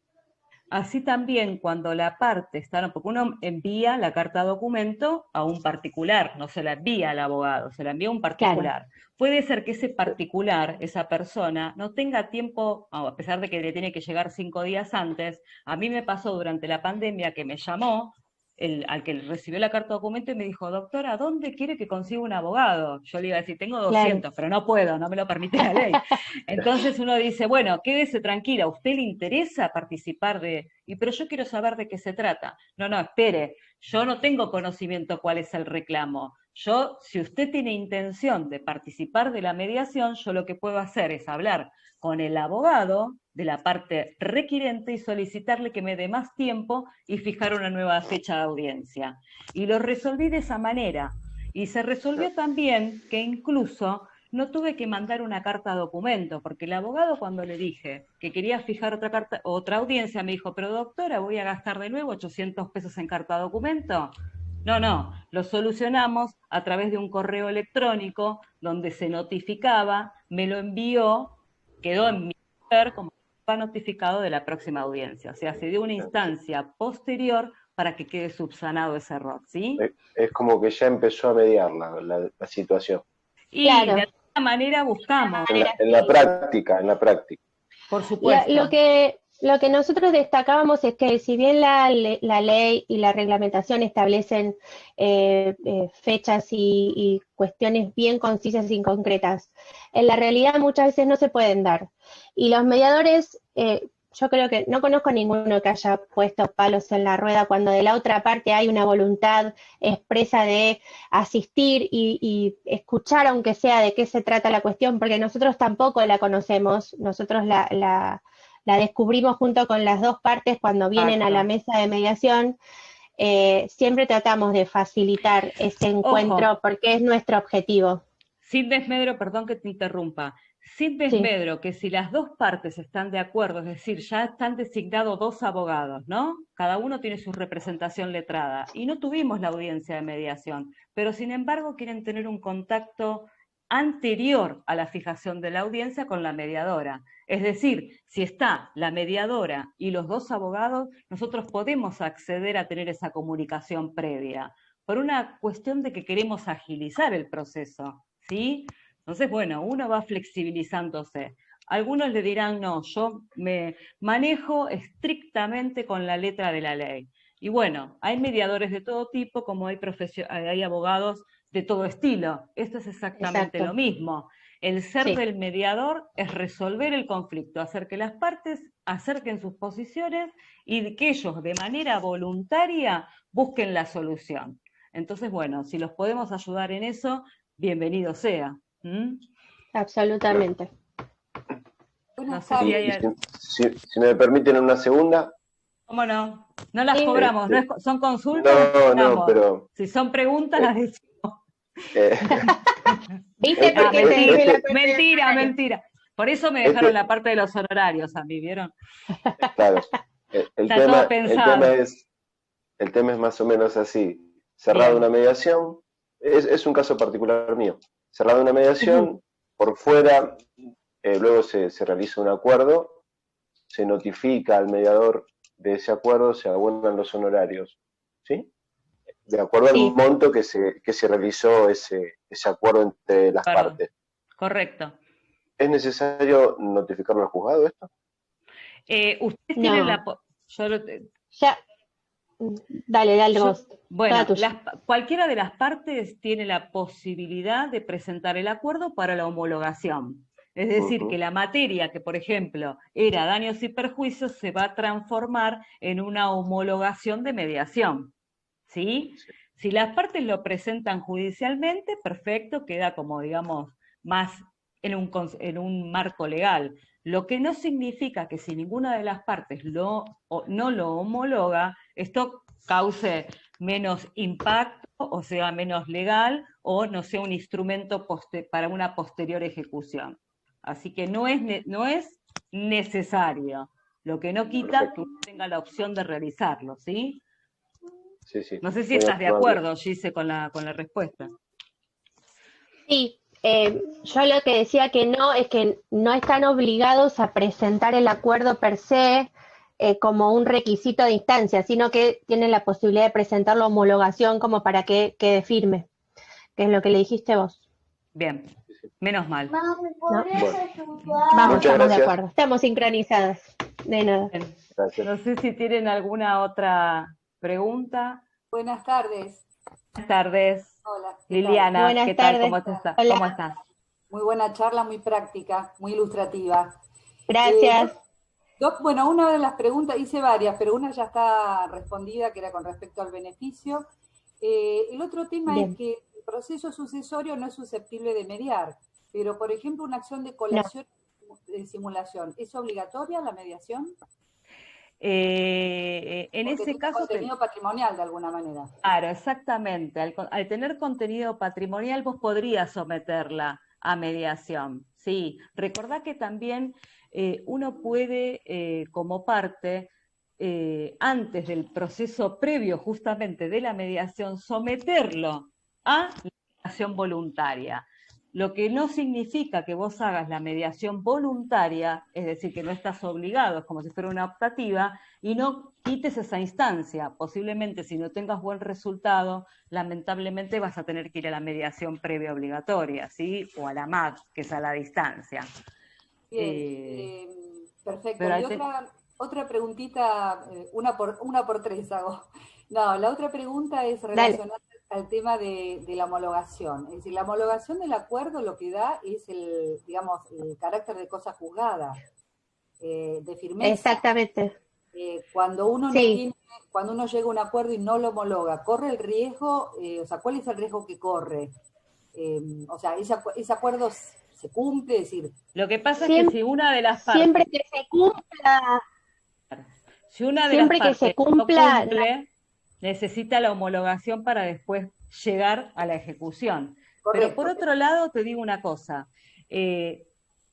Así también cuando la parte está, porque uno envía la carta documento a un particular, no se la envía al abogado, se la envía a un particular. Claro. Puede ser que ese particular, esa persona, no tenga tiempo, a pesar de que le tiene que llegar 5 días antes. A mí me pasó durante la pandemia que me llamó al que recibió la carta documento y me dijo, doctora, ¿dónde quiere que consiga un abogado? Yo le iba a decir, tengo 200, claro, pero no puedo, no me lo permite la ley. Entonces uno dice, bueno, quédese tranquila, ¿a usted le interesa participar pero yo quiero saber de qué se trata? No, espere, yo no tengo conocimiento cuál es el reclamo. Si usted tiene intención de participar de la mediación, yo lo que puedo hacer es hablar con el abogado de la parte requirente y solicitarle que me dé más tiempo y fijar una nueva fecha de audiencia. Y lo resolví de esa manera. Y se resolvió también que incluso no tuve que mandar una carta documento, porque el abogado, cuando le dije que quería fijar otra audiencia, me dijo, pero doctora, ¿voy a gastar de nuevo 800 pesos en carta documento? No, lo solucionamos a través de un correo electrónico donde se notificaba, me lo envió, quedó en mi poder como notificado de la próxima audiencia. O sea, se dio una instancia posterior para que quede subsanado ese error, ¿sí? Es como que ya empezó a mediar la situación. Y claro, de alguna manera buscamos. En la práctica. Por supuesto. Lo que nosotros destacábamos es que si bien la ley y la reglamentación establecen fechas y cuestiones bien concisas y concretas, en la realidad muchas veces no se pueden dar. Y los mediadores, yo creo que no conozco a ninguno que haya puesto palos en la rueda cuando de la otra parte hay una voluntad expresa de asistir y escuchar, aunque sea de qué se trata la cuestión, porque nosotros tampoco la conocemos, nosotros la descubrimos junto con las dos partes cuando vienen a la mesa de mediación. Siempre tratamos de facilitar ese encuentro. Ojo, porque es nuestro objetivo. Sin desmedro, perdón que te interrumpa, sin desmedro, sí, que si las dos partes están de acuerdo, es decir, ya están designados 2 abogados, ¿no? Cada uno tiene su representación letrada, y no tuvimos la audiencia de mediación, pero sin embargo quieren tener un contacto anterior a la fijación de la audiencia con la mediadora. Es decir, si está la mediadora y los 2 abogados, nosotros podemos acceder a tener esa comunicación previa, por una cuestión de que queremos agilizar el proceso, ¿sí? Entonces, bueno, uno va flexibilizándose. Algunos le dirán, no, yo me manejo estrictamente con la letra de la ley. Y bueno, hay mediadores de todo tipo, como hay abogados de todo estilo. Esto es exactamente lo mismo. El ser del mediador es resolver el conflicto, hacer que las partes acerquen sus posiciones y que ellos de manera voluntaria busquen la solución. Entonces, bueno, si los podemos ayudar en eso, bienvenido sea. Absolutamente. No sé si hay... si me permiten una segunda. ¿Cómo no? No las Sí. cobramos, ¿no son consultas? No, pero... Si son preguntas, las decimos. ¿Viste por qué te dije la parte Mentira, de- mentira. Por eso me dejaron la parte de los honorarios a mí, ¿vieron? Claro. Está todo pensado. El tema es más o menos así. Cerrada Bien. una mediación, es un caso particular mío. Cerrada una mediación, por fuera, luego se realiza un acuerdo, se notifica al mediador de ese acuerdo, se abonan los honorarios, ¿sí? De acuerdo al Sí. monto que se realizó ese acuerdo entre las Perdón. partes. Correcto. ¿Es necesario notificarlo al juzgado esto? Ustedes No. tienen la... Ya. Dale vos. Bueno, Toda tuya. cualquiera de las partes tiene la posibilidad de presentar el acuerdo para la homologación. Es decir, que la materia que, por ejemplo, era daños y perjuicios, se va a transformar en una homologación de mediación. ¿Sí? Sí. Si las partes lo presentan judicialmente, perfecto, queda como, digamos, más en un marco legal. Lo que no significa que si ninguna de las partes no lo homologa, esto cause menos impacto, o sea, menos legal, o no sea un instrumento para una posterior ejecución. Así que no es necesario, lo que no quita que uno tenga la opción de realizarlo, ¿sí? Sí. No sé si estás de acuerdo, Gise, con la respuesta. Sí, yo lo que decía que no es que no están obligados a presentar el acuerdo per se como un requisito de instancia, sino que tienen la posibilidad de presentar la homologación como para que quede firme, que es lo que le dijiste vos. Bien, menos mal. ¿No? Bueno. Vamos, Muchas estamos gracias. de acuerdo, estamos sincronizadas. De nada. Bien. Gracias. No sé si tienen alguna otra pregunta. Buenas tardes. Buenas tardes. Hola. ¿qué tal? Liliana, Buenas ¿qué tal? tardes. Hola. ¿Cómo estás? Muy buena charla, muy práctica, muy ilustrativa. Gracias. Doc, bueno, una de las preguntas, hice varias, pero una ya está respondida, que era con respecto al beneficio. El otro tema Bien. es que el proceso sucesorio no es susceptible de mediar, pero por ejemplo una acción de colación de simulación, ¿es obligatoria la mediación? En Porque ese tiene caso... contenido patrimonial de alguna manera. Claro, exactamente. Al tener contenido patrimonial, vos podrías someterla a mediación. Sí, recordá que también uno puede, como parte, antes del proceso previo justamente de la mediación, someterlo a la mediación voluntaria. Lo que no significa que vos hagas la mediación voluntaria, es decir, que no estás obligado, es como si fuera una optativa, y no quites esa instancia. Posiblemente si no tengas buen resultado, lamentablemente vas a tener que ir a la mediación previa obligatoria, ¿sí? O a la MAD, que es a la distancia. Bien, perfecto. pero Y otra preguntita, una por tres hago. No, la otra pregunta es relacionada al tema de la homologación. Es decir, la homologación del acuerdo lo que da es el carácter de cosa juzgada, de firmeza. Exactamente. Cuando uno Sí. cuando uno llega a un acuerdo y no lo homologa, ¿corre el riesgo? ¿Cuál es el riesgo que corre? ¿Ese acuerdo se cumple? Es decir, lo que pasa es que si una de las partes... Siempre que se cumpla... Si una de Siempre las que se partes cumpla, no cumple, necesita la homologación para después llegar a la ejecución. correcto. Pero por otro lado, te digo una cosa,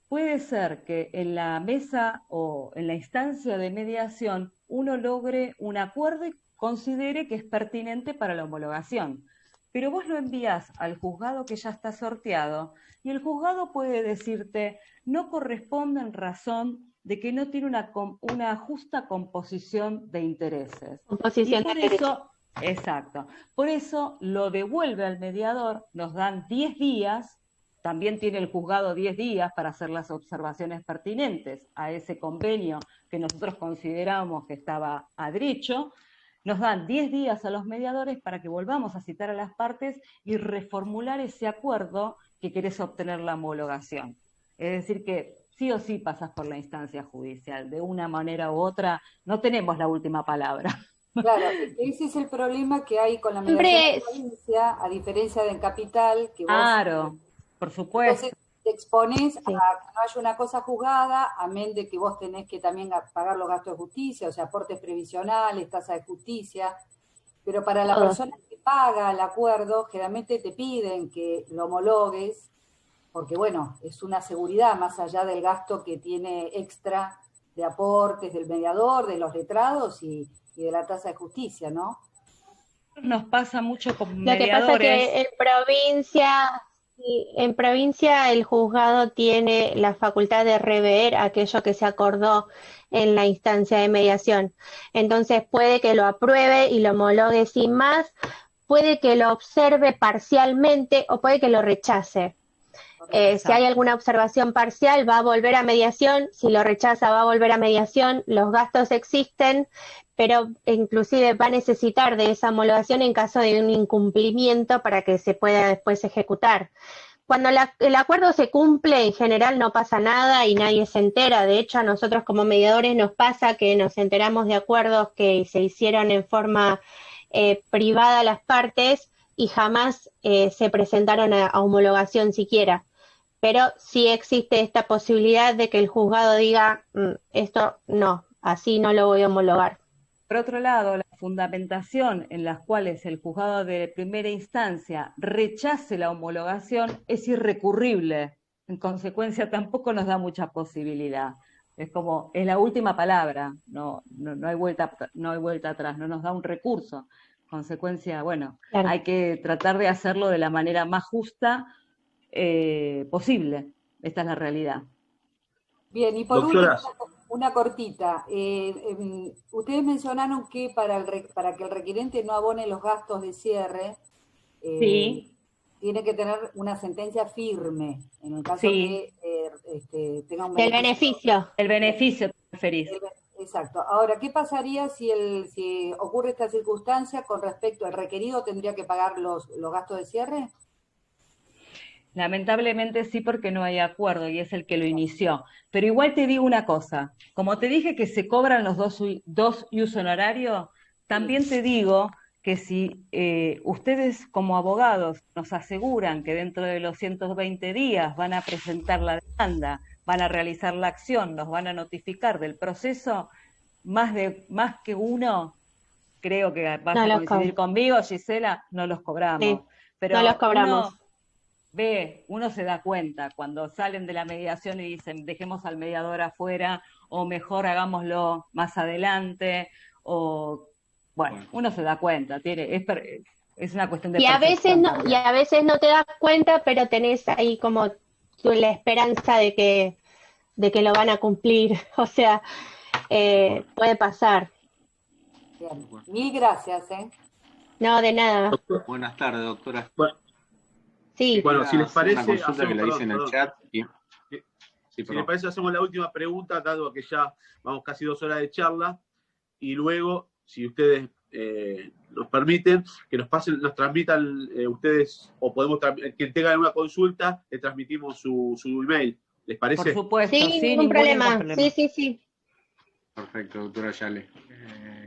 puede ser que en la mesa o en la instancia de mediación uno logre un acuerdo y considere que es pertinente para la homologación. Pero vos lo envías al juzgado que ya está sorteado y el juzgado puede decirte no corresponde en razón de que no tiene una justa composición de intereses. Composición Y por de derechos. eso, exacto, por eso lo devuelve al mediador, nos dan 10 días, también tiene el juzgado 10 días para hacer las observaciones pertinentes a ese convenio que nosotros consideramos que estaba a derecho. Nos dan 10 días a los mediadores para que volvamos a citar a las partes y reformular ese acuerdo que querés obtener la homologación. Es decir que sí o sí pasas por la instancia judicial, de una manera u otra, no tenemos la última palabra. Claro, ese es el problema que hay con la mediación en provincia, a diferencia del capital, que vos... Claro, por supuesto. Entonces te expones Sí. a que no haya una cosa juzgada, amén de que vos tenés que también pagar los gastos de justicia, o sea, aportes previsionales, tasa de justicia, pero para la Todos. persona que paga el acuerdo, generalmente te piden que lo homologues, porque bueno, es una seguridad más allá del gasto que tiene extra de aportes del mediador, de los letrados y de la tasa de justicia, ¿no? Nos pasa mucho con Lo que pasa mediadores. que en provincia el juzgado tiene la facultad de rever aquello que se acordó en la instancia de mediación. Entonces puede que lo apruebe y lo homologue sin más, puede que lo observe parcialmente o puede que lo rechace. Si hay alguna observación parcial, va a volver a mediación. Si lo rechaza, va a volver a mediación. Los gastos existen, pero inclusive va a necesitar de esa homologación en caso de un incumplimiento para que se pueda después ejecutar. Cuando el acuerdo se cumple, en general no pasa nada y nadie se entera. De hecho, a nosotros como mediadores nos pasa que nos enteramos de acuerdos que se hicieron en forma privada a las partes y jamás se presentaron a homologación siquiera. Pero sí existe esta posibilidad de que el juzgado diga, esto no, así no lo voy a homologar. Por otro lado, la fundamentación en las cuales el juzgado de primera instancia rechace la homologación es irrecurrible. En consecuencia, tampoco nos da mucha posibilidad. Es como, es la última palabra, no hay vuelta atrás, no nos da un recurso. En consecuencia, bueno, Claro. hay que tratar de hacerlo de la manera más justa posible. Esta es la realidad. Bien, y por Doctoras. último, una cortita. Ustedes mencionaron que para que el requirente no abone los gastos de cierre, Sí. tiene que tener una sentencia firme, en el caso Sí. que tenga un Del beneficio. El beneficio, te referís. Exacto. Ahora, ¿qué pasaría si ocurre esta circunstancia con respecto al requerido? ¿Tendría que pagar los gastos de cierre? Lamentablemente sí, porque no hay acuerdo y es el que lo inició. Pero igual te digo una cosa, como te dije que se cobran los dos ius honorarios, también te digo que si ustedes como abogados nos aseguran que dentro de los 120 días van a presentar la demanda, van a realizar la acción, nos van a notificar del proceso, más que uno, creo que vas a coincidir conmigo, Gisela, no los cobramos. Sí, pero no los cobramos. Uno se da cuenta cuando salen de la mediación y dicen dejemos al mediador afuera o mejor hagámoslo más adelante o bueno, uno se da cuenta, es una cuestión de percepción. Y a veces no te das cuenta, pero tenés ahí como la esperanza de que lo van a cumplir, o sea, puede pasar. Bien. Mil gracias. No, de nada. Buenas tardes, doctora. Sí. Bueno, si les parece, una consulta que la hice en el chat. Si les parece, hacemos la última pregunta, dado que ya vamos casi 2 horas de charla, y luego, si ustedes nos permiten, que nos transmitan ustedes, o podemos, quien tenga alguna consulta, le transmitimos su email. ¿Les parece? Por supuesto, sí, ningún problema. Sí. Perfecto, doctora Yale.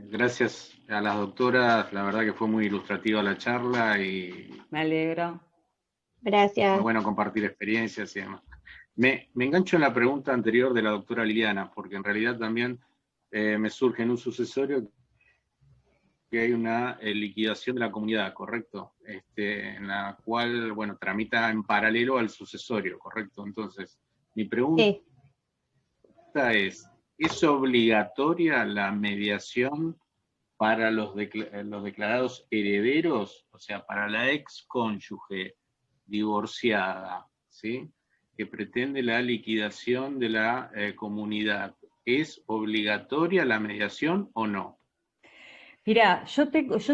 Gracias a las doctoras, la verdad que fue muy ilustrativa la charla y... Me alegro. Gracias. Muy bueno compartir experiencias y demás. Me engancho en la pregunta anterior de la doctora Liliana, porque en realidad también me surge en un sucesorio que hay una liquidación de la comunidad, ¿correcto? En la cual, bueno, tramita en paralelo al sucesorio, ¿correcto? Entonces, mi pregunta ¿es obligatoria la mediación para los declarados herederos? O sea, para la excónyuge divorciada, ¿sí?, que pretende la liquidación de la comunidad, ¿es obligatoria la mediación o no? Mirá, yo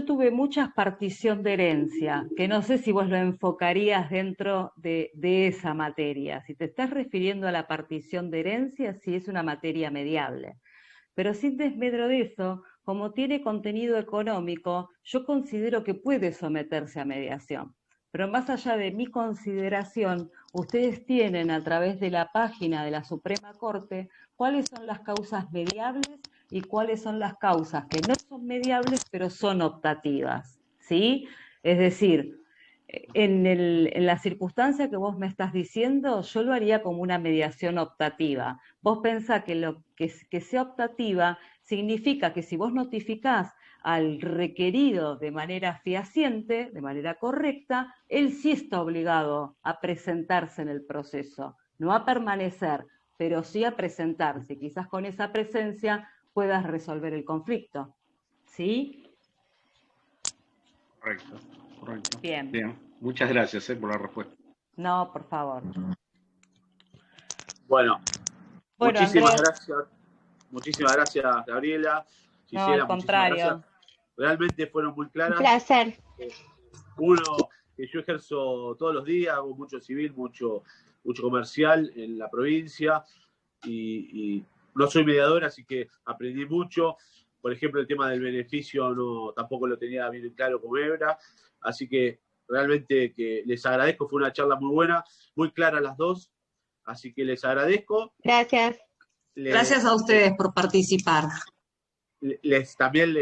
tuve mucha partición de herencia, que no sé si vos lo enfocarías dentro de esa materia. Si te estás refiriendo a la partición de herencia, sí es una materia mediable. Pero sin desmedro de eso, como tiene contenido económico, yo considero que puede someterse a mediación. Pero más allá de mi consideración, ustedes tienen a través de la página de la Suprema Corte cuáles son las causas mediables y cuáles son las causas que no son mediables pero son optativas, ¿sí? Es decir, en la circunstancia que vos me estás diciendo, yo lo haría como una mediación optativa. Vos pensás que lo que sea optativa significa que si vos notificás al requerido de manera fehaciente, de manera correcta, él sí está obligado a presentarse en el proceso, no a permanecer, pero sí a presentarse. Quizás con esa presencia puedas resolver el conflicto. ¿Sí? Correcto, correcto. Bien. Bien. Muchas gracias por la respuesta. No, por favor. Bueno, muchísimas Andrés. gracias. Muchísimas gracias, Gabriela. No, al contrario. Gracias. Realmente fueron muy claras. Un placer. Uno, que yo ejerzo todos los días, hago mucho civil, mucho comercial en la provincia y no soy mediador, así que aprendí mucho. Por ejemplo, el tema del beneficio tampoco lo tenía bien claro con Ebra, así que realmente que les agradezco, fue una charla muy buena, muy clara las dos, así que les agradezco. Gracias. Gracias a ustedes por participar. También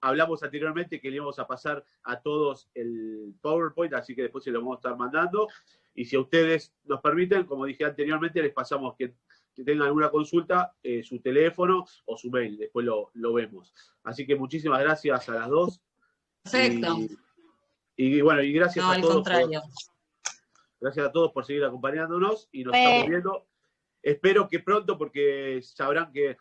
hablamos anteriormente que le íbamos a pasar a todos el PowerPoint, así que después se lo vamos a estar mandando. Y si a ustedes nos permiten, como dije anteriormente, les pasamos que tengan alguna consulta, su teléfono o su mail, después lo vemos. Así que muchísimas gracias a las dos. Perfecto. Y bueno, y gracias a todos. Contrario. Gracias a todos por seguir acompañándonos y nos estamos viendo. Espero que pronto, porque sabrán que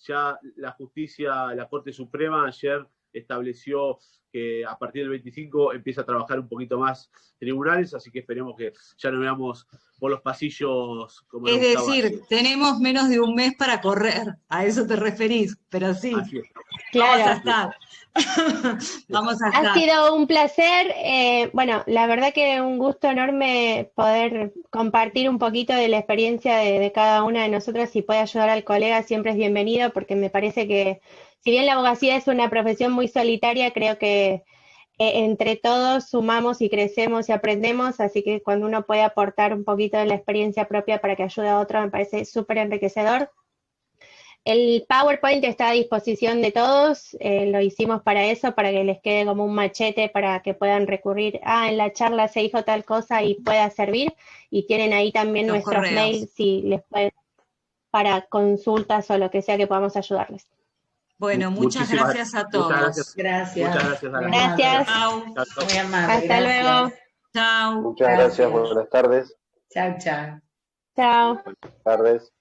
ya la justicia, la Corte Suprema ayer estableció que a partir del 25 empieza a trabajar un poquito más tribunales, así que esperemos que ya nos veamos por los pasillos como es decir, tenemos menos de un mes para correr, a eso te referís, pero sí, claro. Vamos a estar. Vamos a estar. Ha sido un placer, bueno, la verdad que un gusto enorme poder compartir un poquito de la experiencia de cada una de nosotras. Si puede ayudar al colega siempre es bienvenido, porque me parece que si bien la abogacía es una profesión muy solitaria, creo que entre todos sumamos y crecemos y aprendemos, así que cuando uno puede aportar un poquito de la experiencia propia para que ayude a otro me parece súper enriquecedor. El PowerPoint está a disposición de todos, lo hicimos para eso, para que les quede como un machete para que puedan recurrir, en la charla se dijo tal cosa y pueda servir, y tienen ahí también nuestros mails si les pueden, para consultas o lo que sea que podamos ayudarles. Bueno, muchas gracias a todos. Gracias. Gracias. Gracias. Muy amable. Hasta luego. Chao. Muchas gracias. Buenas tardes. Chao, chao. Chao. Buenas tardes.